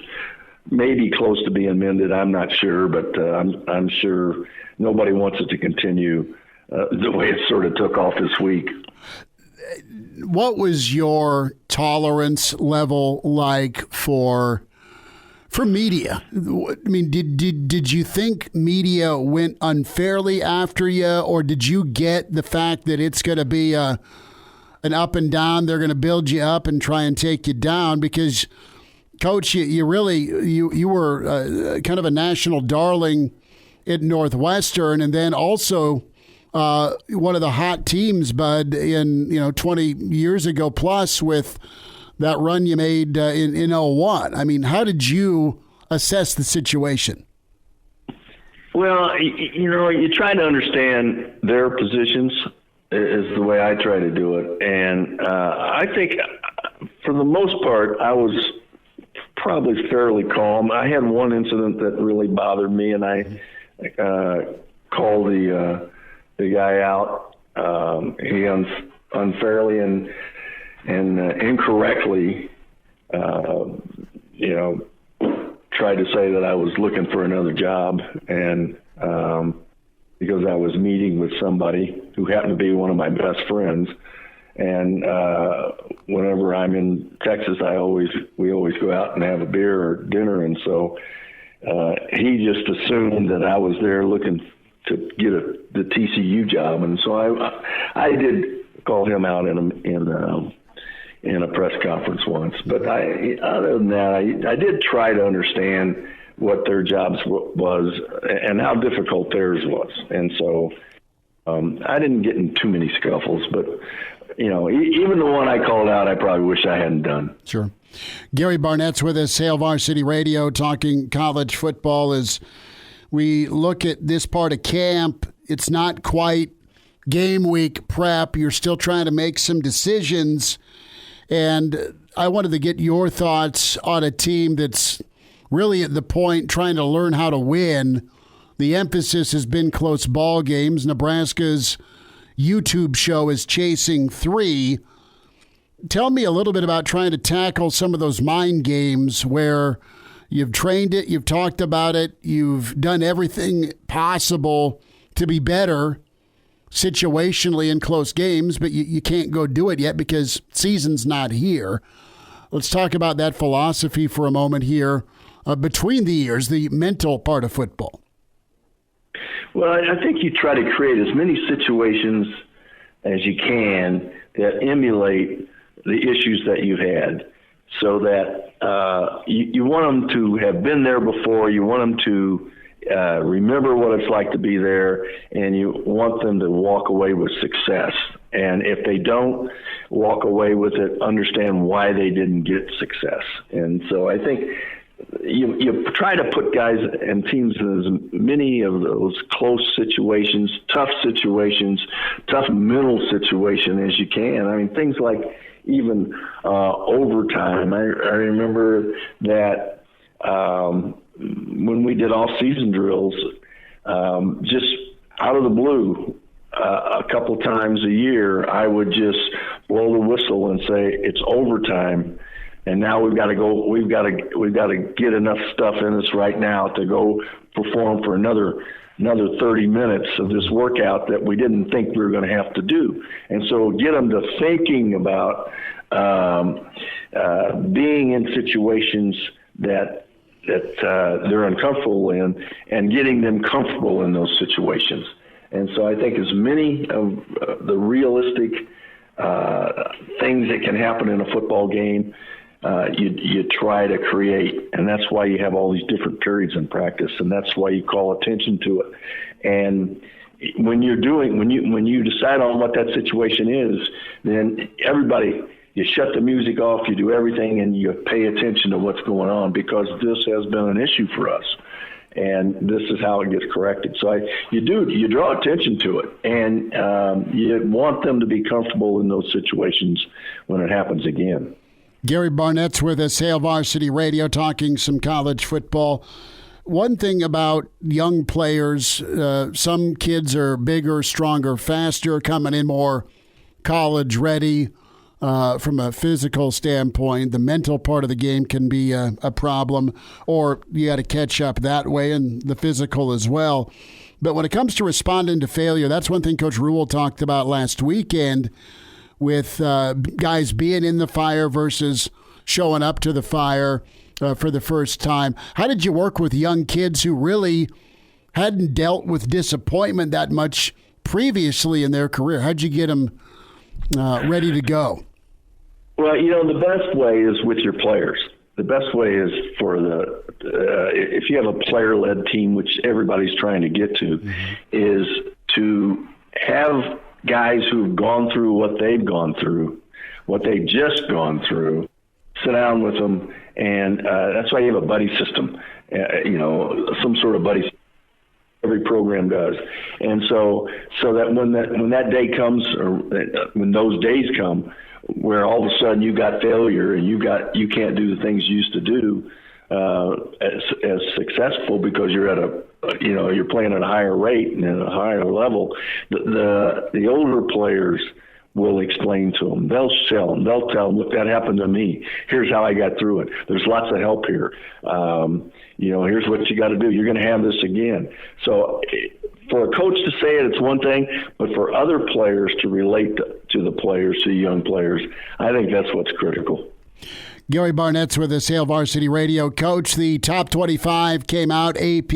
maybe close to being mended. I'm not sure, but I'm sure nobody wants it to continue the way it sort of took off this week. What was your tolerance level like for For media, I mean, did you think media went unfairly after you, or did you get the fact that it's going to be an up and down? They're going to build you up and try and take you down because, Coach, you were kind of a national darling at Northwestern, and then also one of the hot teams, Bud, in 20 years ago plus with that run you made in 01. I mean, how did you assess the situation? Well, you try to understand their positions is the way I try to do it. And I think for the most part, I was probably fairly calm. I had one incident that really bothered me, and I called the guy out. He unfairly and incorrectly, tried to say that I was looking for another job, and because I was meeting with somebody who happened to be one of my best friends, and whenever I'm in Texas, we always go out and have a beer or dinner, and so he just assumed that I was there looking to get the TCU job, and so I did call him out in a press conference once. But other than that, I did try to understand what their jobs was and how difficult theirs was. And so I didn't get in too many scuffles, but even the one I called out, I probably wish I hadn't done. Sure. Gary Barnett's with us, Hail Varsity Radio, talking college football as we look at this part of camp. It's not quite game week prep. You're still trying to make some decisions. And I wanted to get your thoughts on a team that's really at the point trying to learn how to win. The emphasis has been close ball games. Nebraska's YouTube show is Chasing 3. Tell me a little bit about trying to tackle some of those mind games where you've trained it, you've talked about it, you've done everything possible to be better situationally in close games, but you can't go do it yet because season's not here. Let's talk about that philosophy for a moment here between the years, the mental part of football. Well, I think you try to create as many situations as you can that emulate the issues that you've had, so that you want them to have been there before, you want them to remember what it's like to be there, and you want them to walk away with success. And if they don't walk away with it, understand why they didn't get success. And so I think you try to put guys and teams in as many of those close situations, tough mental situation as you can. I mean, things like even overtime. I remember that when we did off-season drills, just out of the blue, a couple times a year, I would just blow the whistle and say, it's overtime. And now we've got to go. We've got to get enough stuff in us right now to go perform for another 30 minutes of this workout that we didn't think we were going to have to do. And so get them to thinking about being in situations that they're uncomfortable in, and getting them comfortable in those situations. And so I think as many of the realistic things that can happen in a football game, you try to create, and that's why you have all these different periods in practice, and that's why you call attention to it. And when you decide on what that situation is, then you shut the music off, you do everything, and you pay attention to what's going on, because this has been an issue for us, and this is how it gets corrected. So you draw attention to it, and you want them to be comfortable in those situations when it happens again. Gary Barnett's with us, Hail Varsity Radio, talking some college football. One thing about young players, some kids are bigger, stronger, faster, coming in more college ready from a physical standpoint. The mental part of the game can be a problem, or you got to catch up that way, and the physical as well. But when it comes to responding to failure, that's one thing Coach Rule talked about last weekend, with guys being in the fire versus showing up to the fire. for the first time. How did you work with young kids who really hadn't dealt with disappointment that much previously in their career? How'd you get them ready to go? Well, the best way is with your players. The best way is for if you have a player-led team, which everybody's trying to get to, is to have guys who've gone through what they've gone through, what they've just gone through, sit down with them, and that's why you have a buddy system, some sort of buddy system. Every program does. And so that when that day comes, or when those days come, where all of a sudden you got failure and you can't do the things you used to do as successful because you're at you're playing at a higher rate and at a higher level, the older players will explain to them. They'll tell them, look, that happened to me. Here's how I got through it. There's lots of help here. Here's what you got to do. You're going to have this again. So for a coach to say it, it's one thing, but for other players to relate to the players, to young players, I think that's what's critical. Gary Barnett's with us, Hail Varsity Radio. Coach, the top 25 came out, AP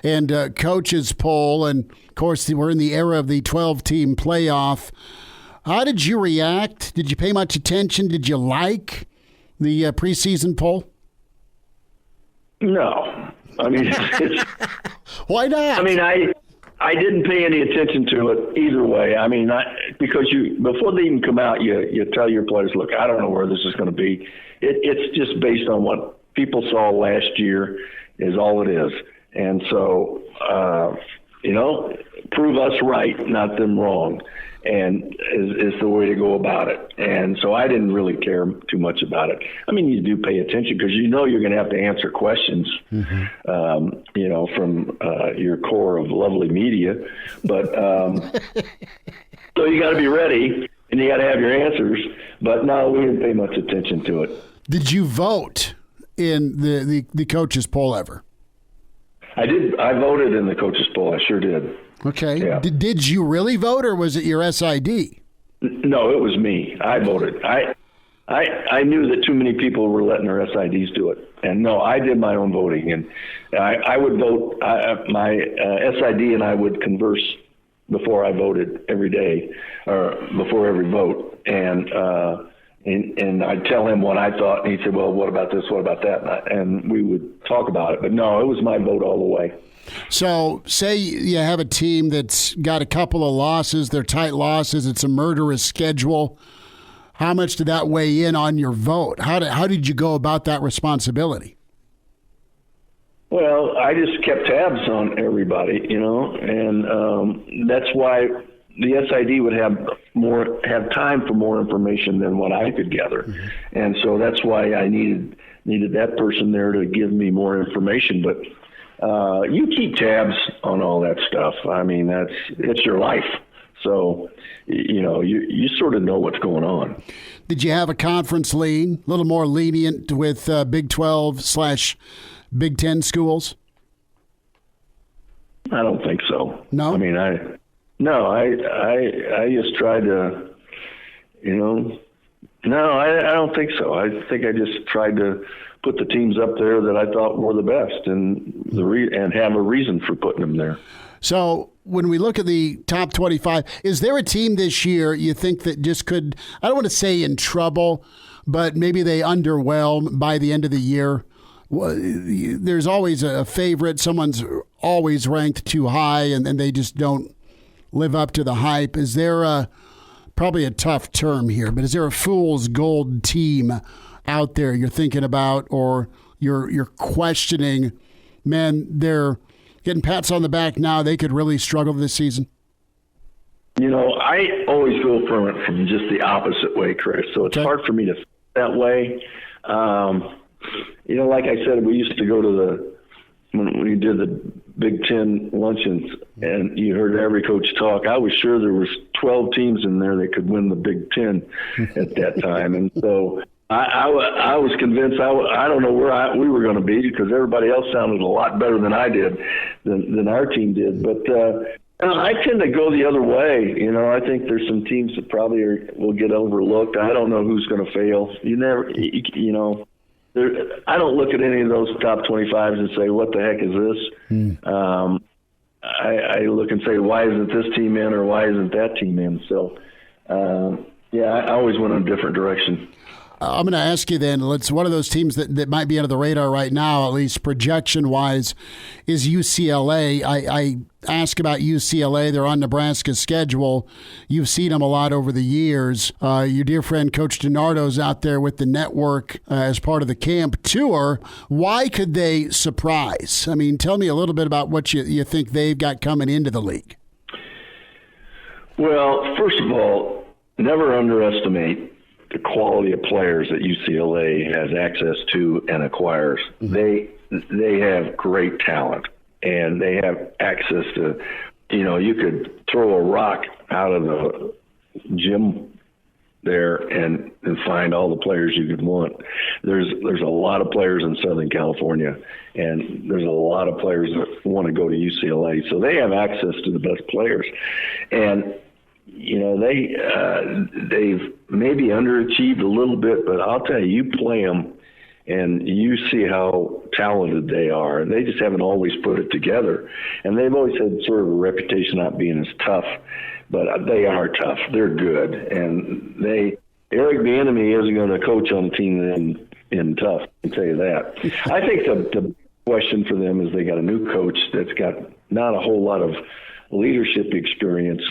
and coaches poll, and of course we're in the era of the 12-team playoff. How did you react? Did you pay much attention? Did you like the preseason poll? No. I mean, it's why not? I mean, I didn't pay any attention to it either way. I mean, because before they even come out, you tell your players, look, I don't know where this is going to be. It's just based on what people saw last year is all it is. And so, prove us right, not them wrong, and is the way to go about it. And so I didn't really care too much about it. I mean, you do pay attention because you're going to have to answer questions, from your core of lovely media. But so you got to be ready and you got to have your answers. But no, we didn't pay much attention to it. Did you vote in the coaches poll ever? I did. I voted in the coaches poll. I sure did. Okay. Yeah. Did you really vote, or was it your SID? No, it was me. I voted. I knew that too many people were letting their SIDs do it, and no, I did my own voting, and I would vote. My SID and I would converse before I voted every day, or before every vote, and I'd tell him what I thought, and he'd say, well, what about this, what about that? And we would talk about it. But no, it was my vote all the way. So say you have a team that's got a couple of losses, they're tight losses, it's a murderous schedule. How much did that weigh in on your vote? How did you go about that responsibility? Well, I just kept tabs on everybody, and that's why the SID would have time for more information than what I could gather. Mm-hmm. And so that's why I needed that person there to give me more information. But you keep tabs on all that stuff. I mean, it's your life. So, you sort of know what's going on. Did you have a conference lean, a little more lenient with Big 12/Big 10 schools? I don't think so. No? I mean, I just tried to, no, I don't think so. I think I just tried to put the teams up there that I thought were the best and and have a reason for putting them there. So when we look at the top 25, is there a team this year you think that just could, I don't want to say in trouble, but maybe they underwhelm by the end of the year? There's always a favorite. Someone's always ranked too high and they just don't live up to the hype. Is there probably a tough term here, but is there a fool's gold team out there you're thinking about, or you're questioning, man, they're getting pats on the back now, they could really struggle this season? I always go from just the opposite way, Chris. So it's hard for me to think that way. Like I said, we used to go to when we did the Big Ten luncheons, and you heard every coach talk. I was sure there was 12 teams in there that could win the Big Ten at that time, and so I was convinced. I don't know where we were going to be because everybody else sounded a lot better than I did, than our team did. But I tend to go the other way. I think there's some teams that probably will get overlooked. I don't know who's going to fail. You never, I don't look at any of those top 25s and say, what the heck is this? I look and say, why isn't this team in or why isn't that team in? So, I always went in a different direction. I'm going to ask you then, it's one of those teams that might be under the radar right now, at least projection-wise, is UCLA. I ask about UCLA. They're on Nebraska's schedule. You've seen them a lot over the years. Your dear friend Coach DiNardo's out there with the network as part of the camp tour. Why could they surprise? I mean, tell me a little bit about what you think they've got coming into the league. Well, first of all, never underestimate the quality of players that UCLA has access to and acquires. They have great talent, and they have access to, you could throw a rock out of the gym there and find all the players you could want. There's a lot of players in Southern California, and there's a lot of players that want to go to UCLA. So they have access to the best players. And they've maybe underachieved a little bit, but I'll tell you play them and you see how talented they are. And they just haven't always put it together. And they've always had sort of a reputation not being as tough, but they are tough. They're good. And Eric Bieniemy isn't going to coach on a team in tough, I can tell you that. I think the question for them is they got a new coach that's got not a whole lot of leadership experience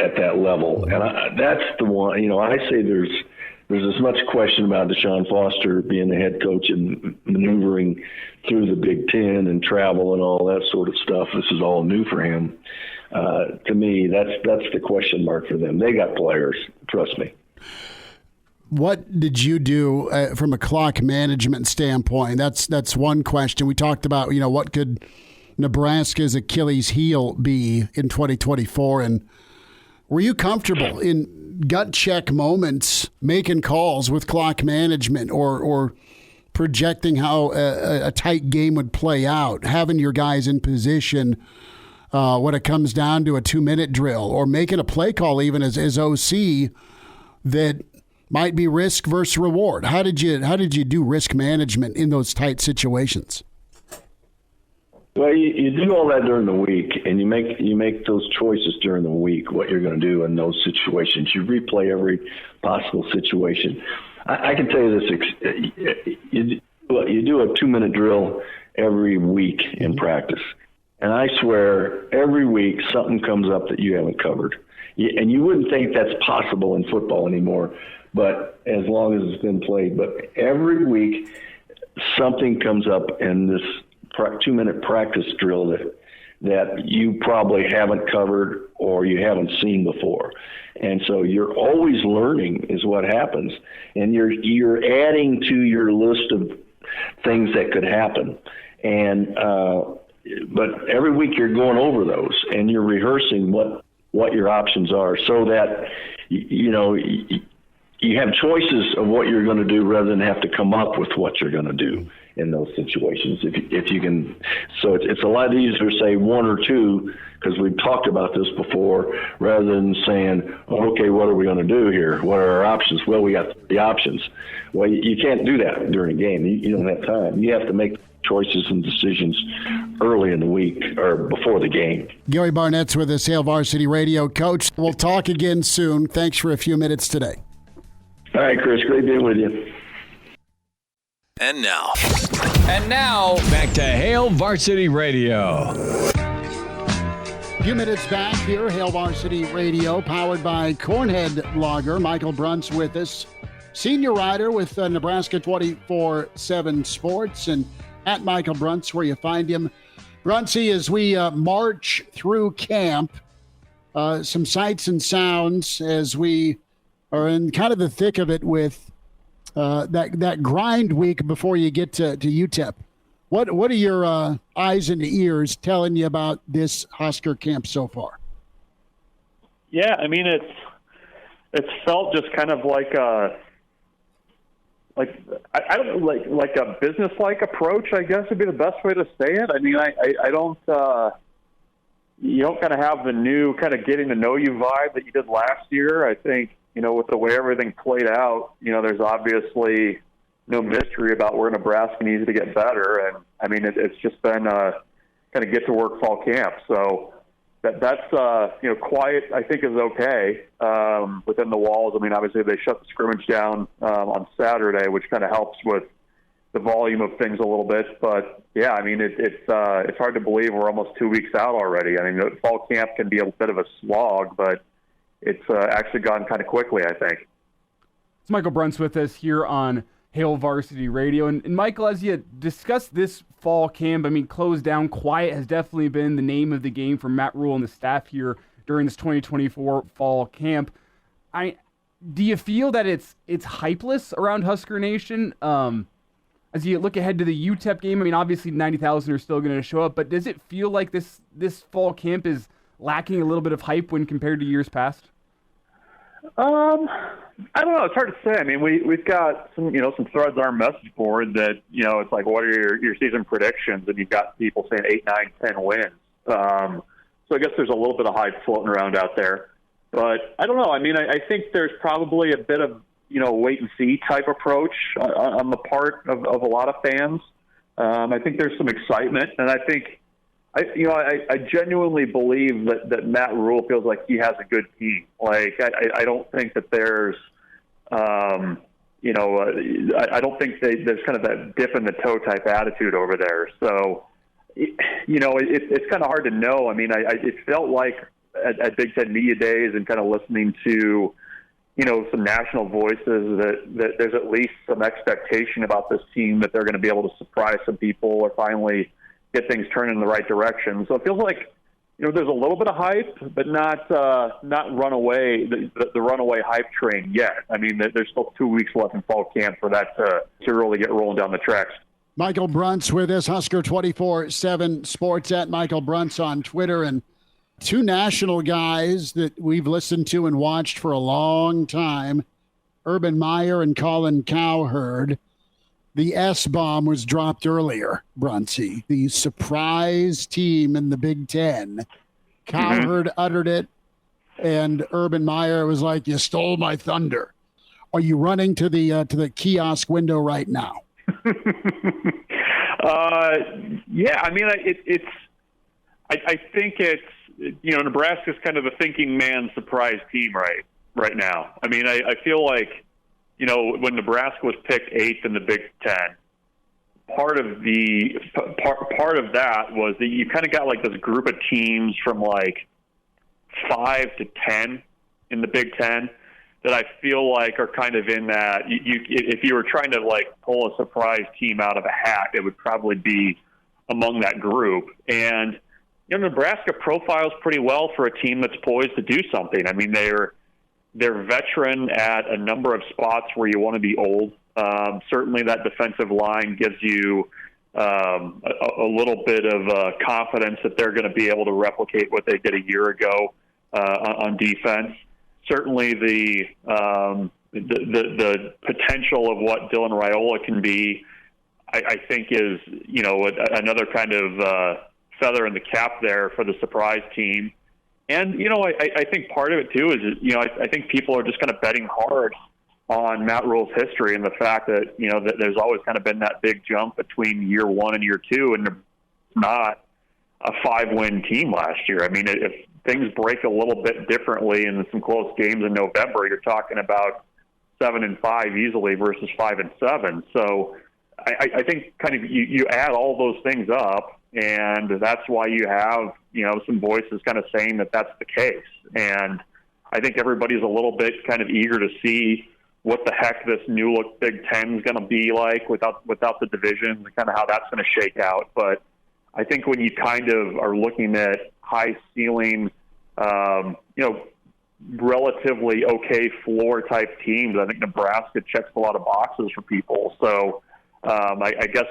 at that level, and that's the one. I say there's as much question about Deshaun Foster being the head coach and maneuvering through the Big Ten and travel and all that sort of stuff. This is all new for him. To me, that's the question mark for them. They got players, trust me. What did you do from a clock management standpoint? That's one question. We talked about what could Nebraska's Achilles heel be in 2024, and were you comfortable in gut check moments making calls with clock management or projecting how a tight game would play out, having your guys in position when it comes down to a 2-minute drill, or making a play call even as OC that might be risk versus reward? How did you do risk management in those tight situations? Well, you do all that during the week, and you make those choices during the week, what you're going to do in those situations. You replay every possible situation. I can tell you this, you do a 2-minute drill every week in practice, and I swear every week something comes up that you haven't covered. And you wouldn't think that's possible in football anymore, but as long as it's been played. But every week something comes up in this 2-minute practice drill that you probably haven't covered or you haven't seen before. And so you're always learning is what happens. And you're adding to your list of things that could happen. And but every week you're going over those and you're rehearsing what your options are, so that you have choices of what you're going to do rather than have to come up with what you're going to do in those situations. If you can, so it's a lot easier to say one or two, because we've talked about this before, rather than saying, okay, what are we going to do here? What are our options? Well, we got 3 options. Well, you can't do that during a game. You don't have time. You have to make choices and decisions early in the week or before the game. Gary Barnett's with us, Hail Varsity Radio. Coach, we'll talk again soon. Thanks for a few minutes today. All right, Chris, great being with you. And now, back to Hail Varsity Radio. A few minutes back here, Hail Varsity Radio, powered by Cornhead Lager. Michael Bruntz with us, senior writer with Nebraska 24/7 Sports, and at Michael Bruntz, where you find him. Bruntsy, as we march through camp, some sights and sounds as we are in kind of the thick of it with that grind week before you get to UTEP. What are your eyes and ears telling you about this Husker camp so far? Yeah, I mean it's felt just kind of like a I don't know, like a business-like approach, I guess would be the best way to say it. I mean, I don't you don't kind of have the new kind of getting to know you vibe that you did last year. I think with the way everything played out, there's obviously no mystery about where Nebraska needs to get better. And I mean, it's just been kind of get to work fall camp. So that's quiet, I think, is okay within the walls. I mean, obviously they shut the scrimmage down on Saturday, which kind of helps with the volume of things a little bit. But yeah, I mean, it's hard to believe we're almost 2 weeks out already. I mean, fall camp can be a bit of a slog, but it's actually gone kind of quickly, I think. It's Michael Bruntz with us here on Hail Varsity Radio. And Michael, as you discuss this fall camp, I mean, closed down, quiet has definitely been the name of the game for Matt Rule and the staff here during this 2024 fall camp. Do you feel that it's hypeless around Husker Nation? As you look ahead to the UTEP game, I mean, obviously 90,000 are still going to show up, but does it feel like this fall camp is lacking a little bit of hype when compared to years past? I don't know. It's hard to say. I mean, we've got some threads on our message board that, it's like, what are your season predictions? And you've got people saying 8, 9, 10 wins. So I guess there's a little bit of hype floating around out there. But I don't know. I mean, I think there's probably a bit of, wait and see type approach on the part of a lot of fans. I think there's some excitement, and I think, I genuinely believe that Matt Rule feels like he has a good team. Like, I don't think that there's, I don't think there's kind of that dip in the toe type attitude over there. So, it's kind of hard to know. I mean, it felt like at Big Ten Media Days and kind of listening to, some national voices that there's at least some expectation about this team that they're going to be able to surprise some people or finally get things turning in the right direction. So it feels like, there's a little bit of hype, but not runaway, the runaway hype train yet. I mean, there's still 2 weeks left in fall camp for that to really get rolling down the tracks. Michael Bruntz with us, Husker 24/7 Sports at Michael Bruntz on Twitter. And two national guys that we've listened to and watched for a long time, Urban Meyer and Colin Cowherd. The S-bomb was dropped earlier, Bruntsy. The surprise team in the Big Ten. Cowherd uttered it, and Urban Meyer was like, "You stole my thunder." Are you running to the kiosk window right now? Yeah, I mean, I think it's, Nebraska's kind of the thinking man surprise team right now. I mean, I feel like, when Nebraska was picked 8th in the Big Ten, part of that was that you kind of got like this group of teams from like 5 to 10 in the Big Ten that I feel like are kind of in that. If you were trying to like pull a surprise team out of a hat, it would probably be among that group. And Nebraska profiles pretty well for a team that's poised to do something. I mean, they're veteran at a number of spots where you want to be old. Certainly that defensive line gives you a little bit of confidence that they're going to be able to replicate what they did a year ago on defense. Certainly the potential of what Dylan Raiola can be, I think is, another kind of feather in the cap there for the surprise team. And, I think part of it, too, is, I think people are just kind of betting hard on Matt Rule's history and the fact that, that there's always kind of been that big jump between year one and year two, and not a 5-win team last year. I mean, if things break a little bit differently in some close games in November, you're talking about 7-5 easily versus 5-7. So I think kind of you add all those things up, and that's why you have, some voices kind of saying that that's the case. And I think everybody's a little bit kind of eager to see what the heck this new look Big Ten is going to be like without the divisions and kind of how that's going to shake out. But I think when you kind of are looking at high ceiling, relatively okay floor type teams, I think Nebraska checks a lot of boxes for people. So I guess,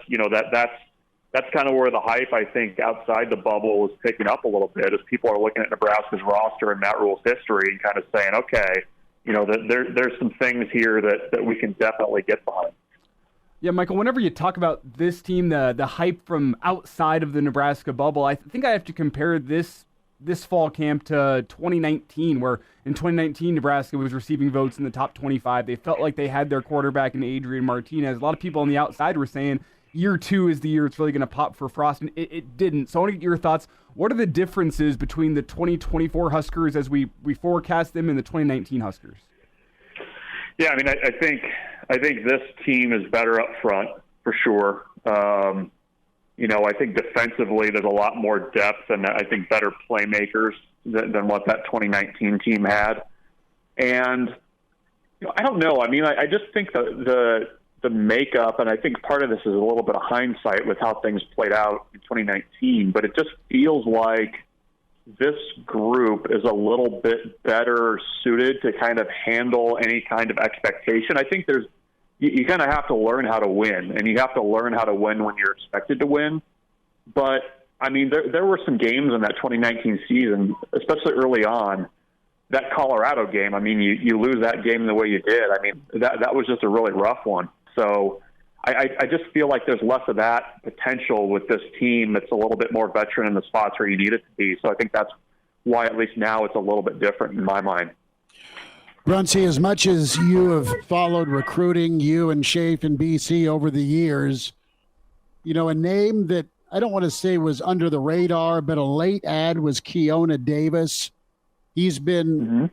that's kind of where the hype, I think, outside the bubble is picking up a little bit as people are looking at Nebraska's roster and Matt Rule's history and kind of saying, okay, there's some things here that we can definitely get behind. Yeah, Michael, whenever you talk about this team, the hype from outside of the Nebraska bubble, I think I have to compare this this fall camp to 2019, where in 2019 Nebraska was receiving votes in the top 25. They felt like they had their quarterback in Adrian Martinez. A lot of people on the outside were saying year 2 is the year it's really going to pop for Frost, and it didn't. So I want to get your thoughts. What are the differences between the 2024 Huskers as we forecast them and the 2019 Huskers? Yeah, I mean, I think this team is better up front for sure. I think defensively there's a lot more depth and I think better playmakers than what that 2019 team had. And I don't know. I mean, I just think the makeup, and I think part of this is a little bit of hindsight with how things played out in 2019, but it just feels like this group is a little bit better suited to kind of handle any kind of expectation. I think you kind of have to learn how to win, and you have to learn how to win when you're expected to win. But, I mean, there were some games in that 2019 season, especially early on, that Colorado game. I mean, you lose that game the way you did. I mean, that was just a really rough one. So I just feel like there's less of that potential with this team that's a little bit more veteran in the spots where you need it to be. So I think that's why at least now it's a little bit different in my mind. Bruntz, as much as you have followed recruiting, you and Schaaf and BC over the years, a name that I don't want to say was under the radar, but a late ad was Keona Davis. He's been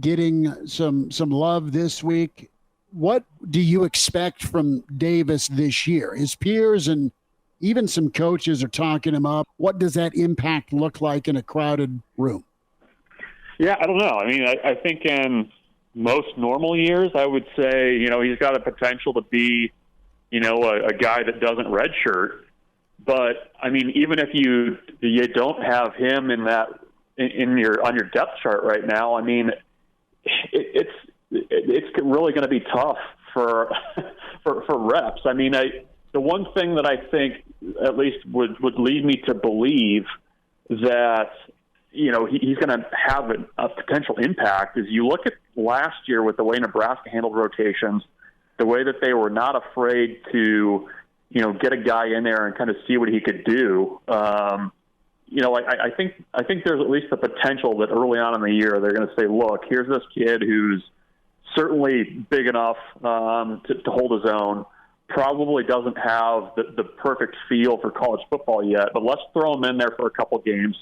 getting some love this week. What do you expect from Davis this year? His peers and even some coaches are talking him up. What does that impact look like in a crowded room? Yeah, I don't know. I mean, I think in most normal years, I would say, he's got a potential to be, a guy that doesn't redshirt. But I mean, even if you don't have him on your depth chart right now, I mean, it's really going to be tough for reps. I mean, the one thing that I think at least would lead me to believe that he's going to have a potential impact is you look at last year with the way Nebraska handled rotations, the way that they were not afraid to get a guy in there and kind of see what he could do. I think there's at least the potential that early on in the year they're going to say, look, here's this kid who's certainly big enough to hold his own, probably doesn't have the perfect feel for college football yet, but let's throw him in there for a couple games,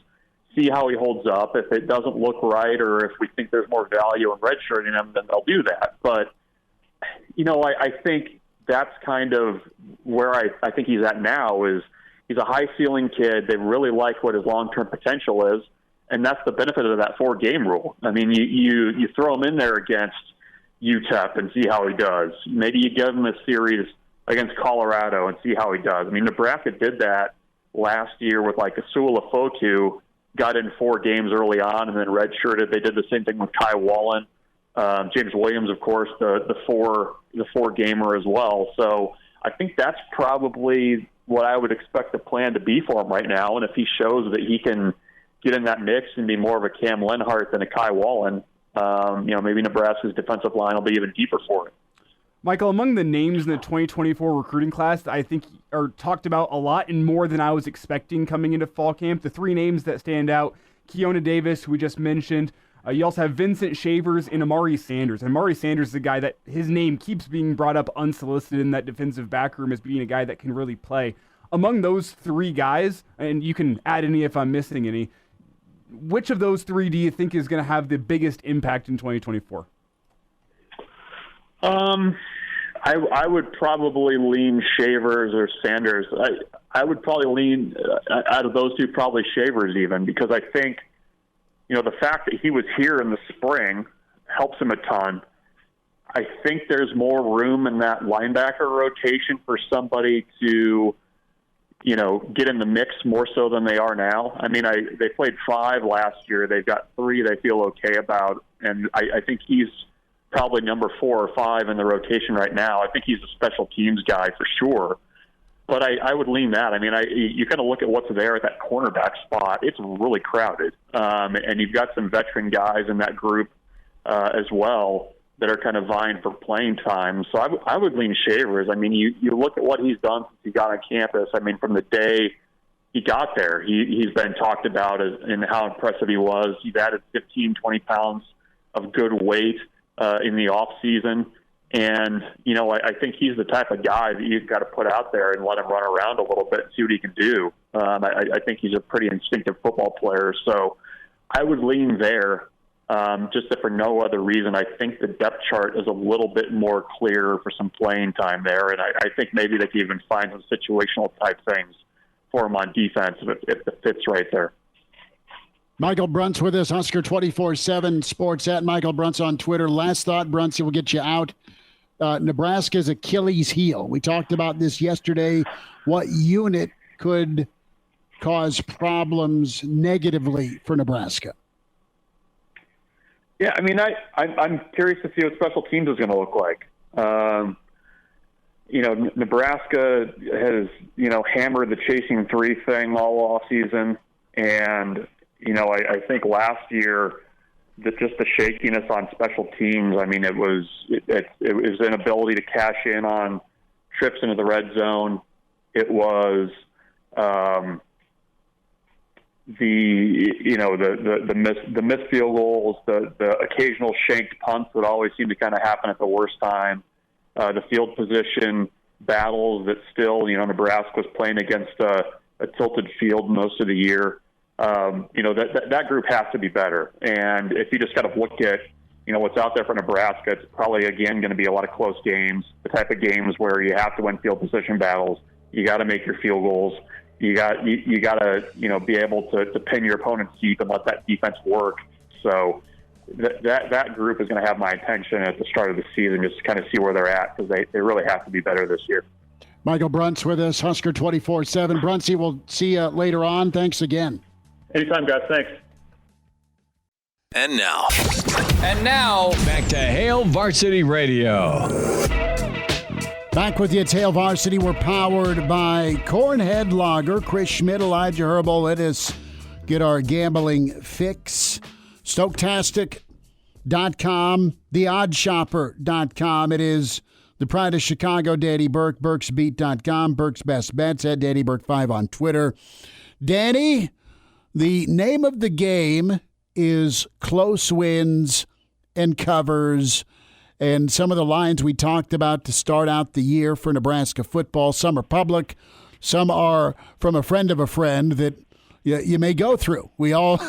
see how he holds up. If it doesn't look right or if we think there's more value in redshirting him, then they'll do that. But, I think that's kind of where I think he's at now is he's a high-ceiling kid. They really like what his long-term potential is, and that's the benefit of that 4-game rule. I mean, you throw him in there against UTEP and see how he does. Maybe you give him a series against Colorado and see how he does. I mean, Nebraska did that last year with like Asula Fotu, got in 4 games early on and then redshirted. They did the same thing with Kai Wallen. James Williams, of course, the 4-gamer as well. So I think that's probably what I would expect the plan to be for him right now. And if he shows that he can get in that mix and be more of a Cam Lenhart than a Kai Wallen, maybe Nebraska's defensive line will be even deeper for it. Michael, among the names in the 2024 recruiting class that I think are talked about a lot and more than I was expecting coming into fall camp, the 3 names that stand out, Keona Davis, who we just mentioned. You also have Vincent Shavers and Amari Sanders. And Amari Sanders is a guy that his name keeps being brought up unsolicited in that defensive back room as being a guy that can really play. Among those 3 guys, and you can add any if I'm missing any, which of those 3 do you think is going to have the biggest impact in 2024? I would probably lean Shavers or Sanders. I would probably lean out of those 2, probably Shavers even, because I think, the fact that he was here in the spring helps him a ton. I think there's more room in that linebacker rotation for somebody to, get in the mix more so than they are now. I mean, they played 5 last year. They've got 3 they feel okay about, and I think he's probably number 4 or 5 in the rotation right now. I think he's a special teams guy for sure. But I would lean that. I mean, you kind of look at what's there at that cornerback spot. It's really crowded. And you've got some veteran guys in that group as well that are kind of vying for playing time. So I would lean Shavers. I mean, you look at what he's done since he got on campus. I mean, from the day he got there. He's been talked about and how impressive he was. He's added 15, 20 pounds of good weight in the off season. And, I think he's the type of guy that you've got to put out there and let him run around a little bit and see what he can do. I think he's a pretty instinctive football player. So I would lean there, just if for no other reason. I think the depth chart is a little bit more clear for some playing time there. And I think maybe they can even find some situational type things for him on defense if the fit's right there. Michael Bruntz with us, Husker 24/7 Sports at Michael Bruntz on Twitter. Last thought, Bruntz, we'll get you out. Nebraska's Achilles heel. We talked about this yesterday. What unit could cause problems negatively for Nebraska? Yeah, I mean, I'm curious to see what special teams is going to look like. Nebraska has, hammered the chasing three thing all off season. And, I think last year that just the shakiness on special teams, I mean, it was an ability to cash in on trips into the red zone. It was, the missed field goals, the occasional shanked punts that always seem to kind of happen at the worst time. The field position battles that still, Nebraska was playing against a tilted field most of the year. That group has to be better. And if you just kind of look at, what's out there for Nebraska, it's probably, again, going to be a lot of close games, the type of games where you have to win field position battles. You got to make your field goals. You got to, be able to pin your opponents deep and let that defense work. So that group is going to have my attention at the start of the season, just to kind of see where they're at, because they really have to be better this year. Michael Bruntz with us, Husker 24/7. Bruntz, we'll see you later on. Thanks again. Anytime, guys. Thanks. And now, back to Hail Varsity Radio. Back with you, it's Hail Varsity. We're powered by Cornhead Lager, Chris Schmidt, Elijah Herbel. Let us get our gambling fix. Stoktastic.com, theoddshopper.com. It is the pride of Chicago, Danny Burke, burksbeat.com, Burke's Best Bets, at Danny Burke 5 on Twitter. Danny, the name of the game is close wins and covers, and some of the lines we talked about to start out the year for Nebraska football. Some are public, some are from a friend of a friend that you may go through. We all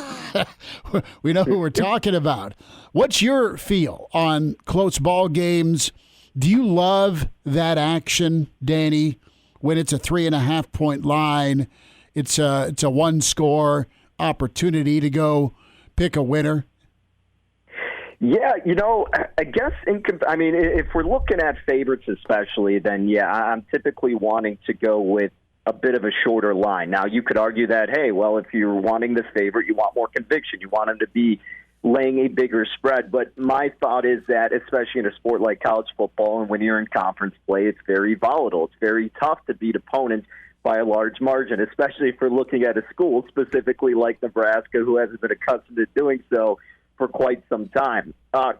we know who we're talking about. What's your feel on close ball games? Do you love that action, Danny, when it's a 3.5-point line? It's a one-score opportunity to go pick a winner. Yeah, I guess if we're looking at favorites especially, then yeah, I'm typically wanting to go with a bit of a shorter line. Now, you could argue that, hey, well, if you're wanting this favorite, you want more conviction. You want them to be laying a bigger spread. But my thought is that, especially in a sport like college football and when you're in conference play, it's very volatile. It's very tough to beat opponents by a large margin, especially if we're looking at a school specifically like Nebraska, who hasn't been accustomed to doing so for quite some time.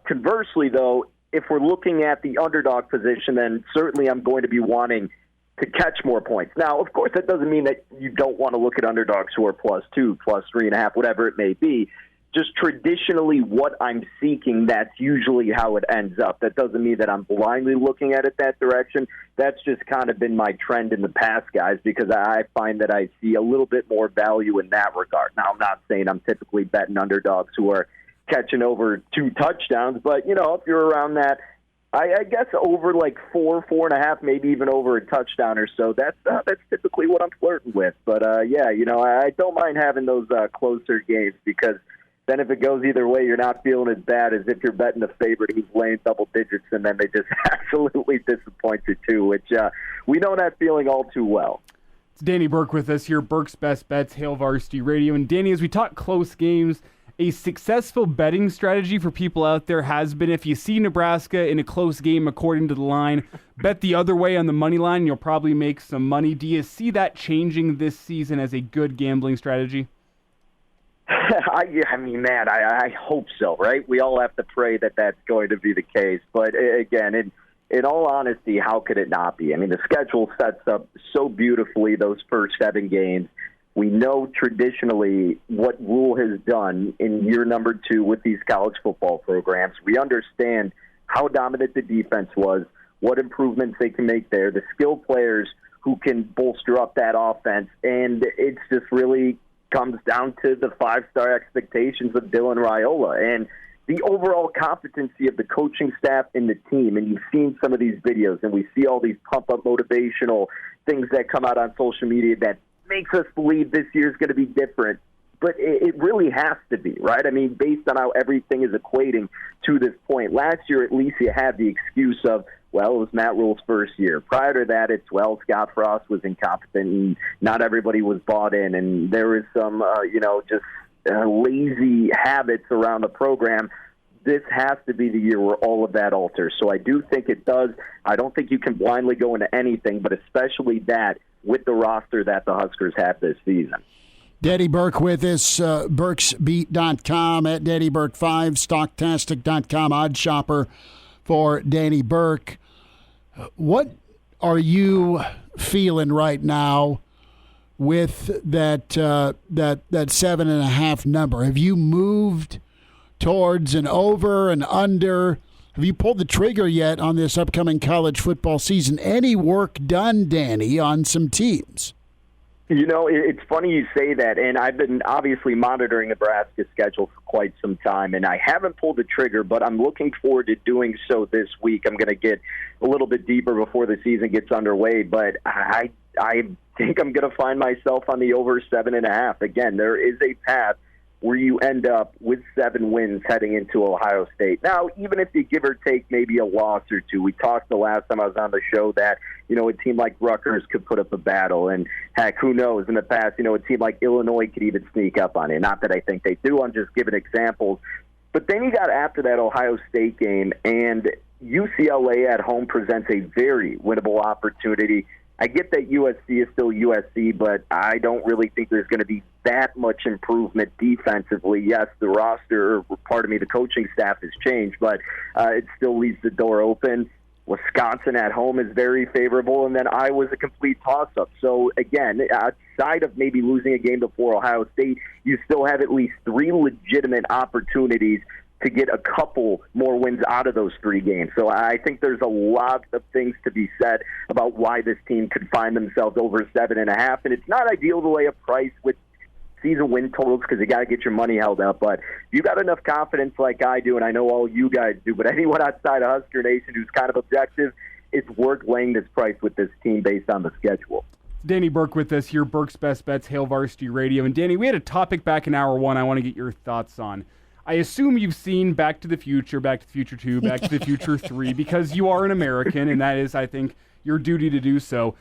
Conversely, though, if we're looking at the underdog position, then certainly I'm going to be wanting to catch more points. Now, of course, that doesn't mean that you don't want to look at underdogs who are +2, +3.5, whatever it may be. Just traditionally what I'm seeking, that's usually how it ends up. That doesn't mean that I'm blindly looking at it that direction. That's just kind of been my trend in the past, guys, because I find that I see a little bit more value in that regard. Now, I'm not saying I'm typically betting underdogs who are catching over 2 touchdowns, but, if you're around that, I guess over like 4.5, maybe even over a touchdown or so, that's typically what I'm flirting with. But, I don't mind having those closer games, because then if it goes either way, you're not feeling as bad as if you're betting a favorite who's laying double digits and then they just absolutely disappoint you too, which we know that feeling all too well. It's Danny Burke with us here, Burke's Best Bets, Hail Varsity Radio. And Danny, as we talk close games, a successful betting strategy for people out there has been, if you see Nebraska in a close game according to the line, bet the other way on the money line, and you'll probably make some money. Do you see that changing this season as a good gambling strategy? I hope so, right? We all have to pray that that's going to be the case. But again, in all honesty, how could it not be? I mean, the schedule sets up so beautifully those first 7 games. We know traditionally what Rule has done in year number 2 with these college football programs. We understand how dominant the defense was, what improvements they can make there, the skilled players who can bolster up that offense, and it's just really comes down to the 5-star expectations of Dylan Raiola and the overall competency of the coaching staff and the team. And you've seen some of these videos, and we see all these pump-up motivational things that come out on social media that makes us believe this year is going to be different. But it really has to be, right? I mean, based on how everything is equating to this point. Last year, at least you had the excuse of, well, it was Matt Rule's first year. Prior to that, it's, well, Scott Frost was incompetent and not everybody was bought in. And there was some, lazy habits around the program. This has to be the year where all of that alters. So I do think it does. I don't think you can blindly go into anything, but especially that with the roster that the Huskers have this season. Danny Burke with us, BurksBeat.com, at Danny Burke 5, Stocktastic.com, odd shopper for Danny Burke. What are you feeling right now with that 7.5 number? Have you moved towards an over and under? Have you pulled the trigger yet on this upcoming college football season? Any work done, Danny, on some teams? You know, it's funny you say that, and I've been obviously monitoring Nebraska's schedule for quite some time, and I haven't pulled the trigger, but I'm looking forward to doing so this week. I'm going to get a little bit deeper before the season gets underway, but I think I'm going to find myself on the over 7.5. Again, there is a path where you end up with 7 wins heading into Ohio State. Now, even if you give or take maybe a loss or two, we talked the last time I was on the show that, a team like Rutgers could put up a battle. And, heck, who knows? In the past, a team like Illinois could even sneak up on it. Not that I think they do. I'm just giving examples. But then you got after that Ohio State game, and UCLA at home presents a very winnable opportunity. I get that USC is still USC, but I don't really think there's going to be that much improvement defensively. Yes, the the coaching staff has changed, but it still leaves the door open. Wisconsin at home is very favorable, and then Iowa's a complete toss-up. So, again, outside of maybe losing a game before Ohio State, you still have at least 3 legitimate opportunities to get a couple more wins out of those 3 games. So I think there's a lot of things to be said about why this team could find themselves over 7.5. And it's not ideal to lay a price with season win totals because you got to get your money held up. But you got enough confidence like I do, and I know all you guys do, but anyone outside of Husker Nation who's kind of objective, it's worth laying this price with this team based on the schedule. Danny Burke with us here, Burke's Best Bets, Hail Varsity Radio. And Danny, we had a topic back in hour 1 I want to get your thoughts on. I assume you've seen Back to the Future, Back to the Future 2, Back to the Future 3, because you are an American, and that is, I think, your duty to do so.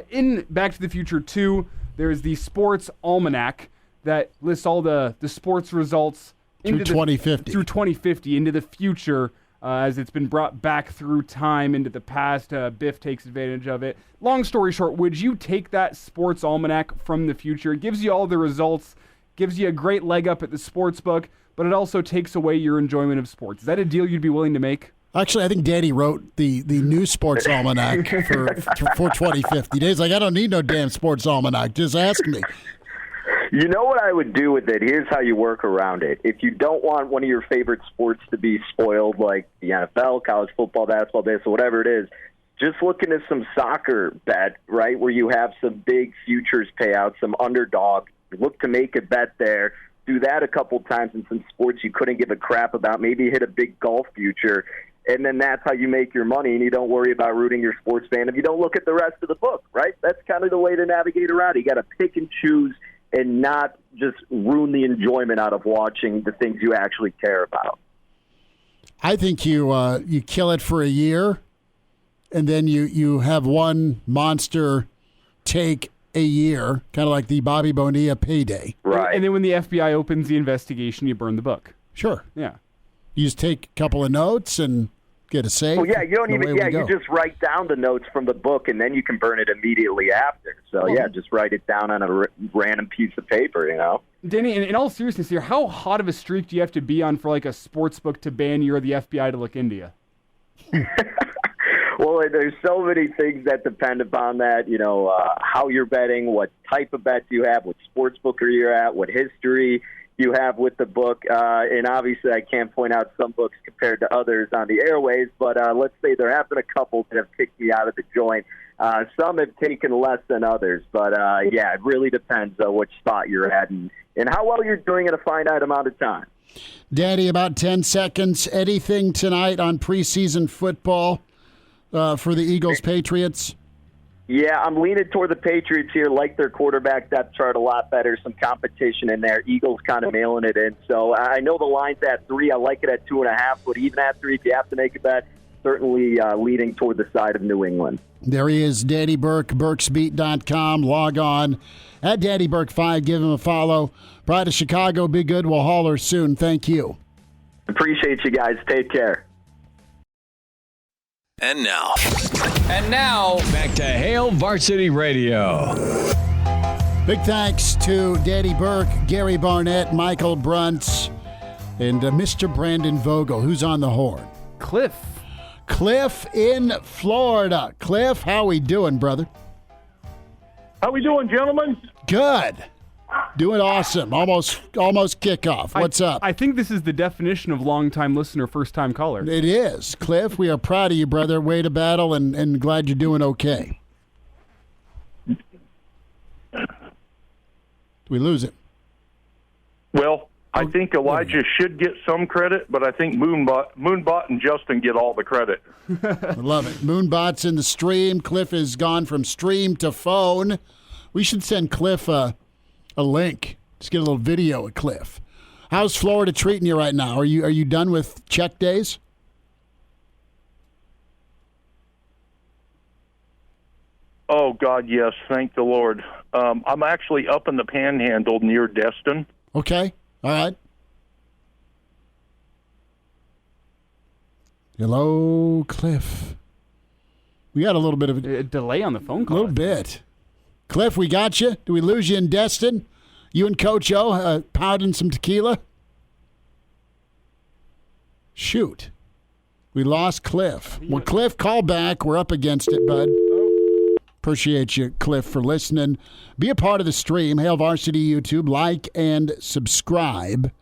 In Back to the Future 2, there's the Sports Almanac that lists all the sports results through 2050 into the future, as it's been brought back through time into the past. Biff takes advantage of it. Long story short, would you take that Sports Almanac from the future? It gives you all the results, gives you a great leg up at the sports book, but it also takes away your enjoyment of sports. Is that a deal you'd be willing to make? Actually, I think Danny wrote the new Sports Almanac for 2050. Days like, I don't need no damn Sports Almanac. Just ask me. You know what I would do with it? Here's how you work around it. If you don't want one of your favorite sports to be spoiled, like the NFL, college football, basketball, baseball, whatever it is, just look into some soccer bet, right, where you have some big futures payouts, some underdog. Look to make a bet there. Do that a couple times in some sports you couldn't give a crap about. Maybe hit a big golf future, and then that's how you make your money, and you don't worry about rooting your sports fan if you don't look at the rest of the book, right? That's kind of the way to navigate around it. You got to pick and choose and not just ruin the enjoyment out of watching the things you actually care about. I think you kill it for a year, and then you have one monster take a year, kind of like the Bobby Bonilla payday. Right. And then when the FBI opens the investigation, you burn the book. Sure. Yeah. You just take a couple of notes and get a save. Well, yeah, you don't even, you just write down the notes from the book, and then you can burn it immediately after. So, just write it down on a random piece of paper, Danny, in all seriousness here, how hot of a streak do you have to be on for like a sports book to ban you or the FBI to look into you? Well, there's so many things that depend upon that, how you're betting, what type of bets you have, what sports book you're at, what history you have with the book. And obviously I can't point out some books compared to others on the airways, but let's say there have been a couple that have kicked me out of the joint. Some have taken less than others, but it really depends on which spot you're at and how well you're doing in a finite amount of time. Danny, about 10 seconds. Anything tonight on preseason football for the Eagles-Patriots? Yeah, I'm leaning toward the Patriots here. Like their quarterback depth chart a lot better. Some competition in there. Eagles kind of mailing it in. So I know the line's at 3. I like it at 2.5. But even at 3, if you have to make a bet, certainly leading toward the side of New England. There he is, Danny Burke, burksbeat.com. Log on at Danny Burke 5. Give him a follow. Pride of Chicago, be good. We'll holler soon. Thank you. Appreciate you guys. Take care. And now, back to Hail Varsity Radio. Big thanks to Danny Burke, Gary Barnett, Michael Bruntz, and Mr. Brandon Vogel, who's on the horn. Cliff in Florida. Cliff, how we doing, brother? How we doing, gentlemen? Good. Doing awesome. Almost kickoff. What's up? I think this is the definition of long-time listener, first-time caller. It is. Cliff, we are proud of you, brother. Way to battle, and glad you're doing okay. Did we lose it? Well, I think Elijah should get some credit, but I think Moonbot and Justin get all the credit. I love it. Moonbot's in the stream. Cliff has gone from stream to phone. We should send Cliff a link. Just get a little video of Cliff. How's Florida treating you right now? Are you done with check days? Oh, God, yes. Thank the Lord. I'm actually up in the Panhandle near Destin. Okay. All right. Hello, Cliff. We got a little bit of a delay on the phone call. A little bit. Cliff, we got you. Do we lose you in Destin? You and Coach O pounding some tequila? Shoot. We lost Cliff. Well, Cliff, call back. We're up against it, bud. Appreciate you, Cliff, for listening. Be a part of the stream. Hail Varsity YouTube. Like and subscribe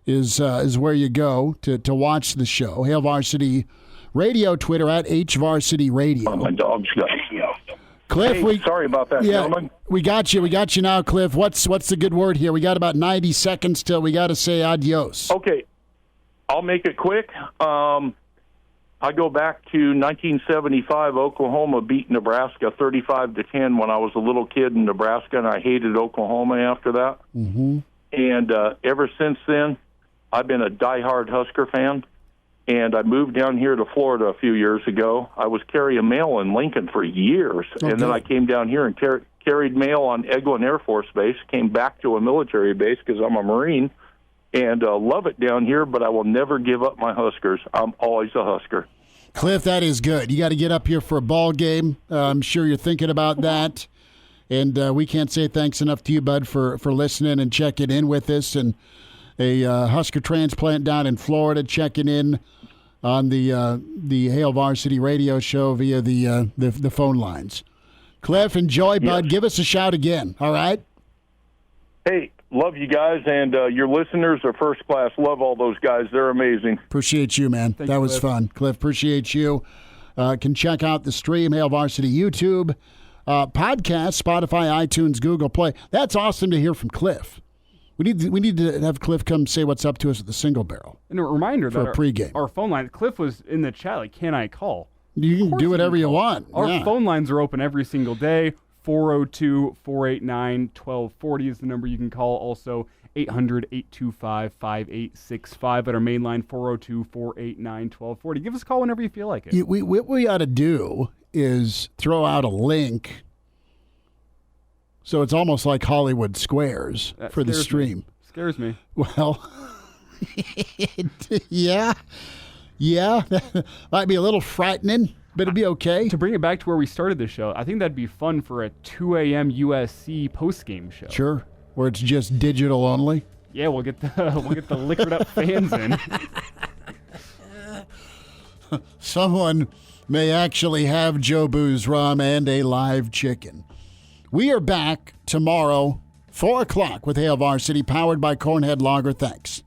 is where you go to watch the show. Hail Varsity Radio, Twitter at HVarsity Radio. Oh, my dog's got Cliff, hey, sorry about that, gentlemen. We got you. We got you now, Cliff. What's the good word here? We got about 90 seconds till we got to say adios. Okay. I'll make it quick. I go back to 1975. Oklahoma beat Nebraska 35-10 when I was a little kid in Nebraska, and I hated Oklahoma after that. Mm-hmm. And ever since then, I've been a diehard Husker fan. And I moved down here to Florida a few years ago. I was carrying mail in Lincoln for years. Okay. And then I came down here and carried mail on Eglin Air Force Base, came back to a military base because I'm a Marine, and love it down here, but I will never give up my Huskers. I'm always a Husker. Cliff, that is good. You got to get up here for a ball game. I'm sure you're thinking about that. And we can't say thanks enough to you, bud, for listening and checking in with us. And a Husker transplant down in Florida checking in on the Hail Varsity Radio show via the phone lines. Cliff, enjoy, bud. Give us a shout again, all right? Hey, love you guys, and your listeners are first class. Love all those guys. They're amazing. Appreciate you, man. That was fun. Cliff, appreciate you. Can check out the stream, Hail Varsity YouTube, podcast, Spotify, iTunes, Google Play. That's awesome to hear from Cliff. We need to have Cliff come say what's up to us at the Single Barrel. And a reminder for that a pregame. Our phone line, Cliff was in the chat, like, can I call? You can do whatever you want. Our phone lines are open every single day. 402-489-1240 is the number you can call. Also, 800-825-5865 at our main line, 402-489-1240. Give us a call whenever you feel like it. What we ought to do is throw out a link so it's almost like Hollywood Squares for the stream. Scares me. Well, yeah. That might be a little frightening, but it'd be okay. To bring it back to where we started the show, I think that'd be fun for a 2 a.m. USC postgame show. Sure, where it's just digital only. Yeah, we'll get the liquored up fans in. someone may actually have Joe Boo's rum and a live chicken. We are back tomorrow, 4 o'clock with Hail Varsity, powered by Cornhead Lager. Thanks.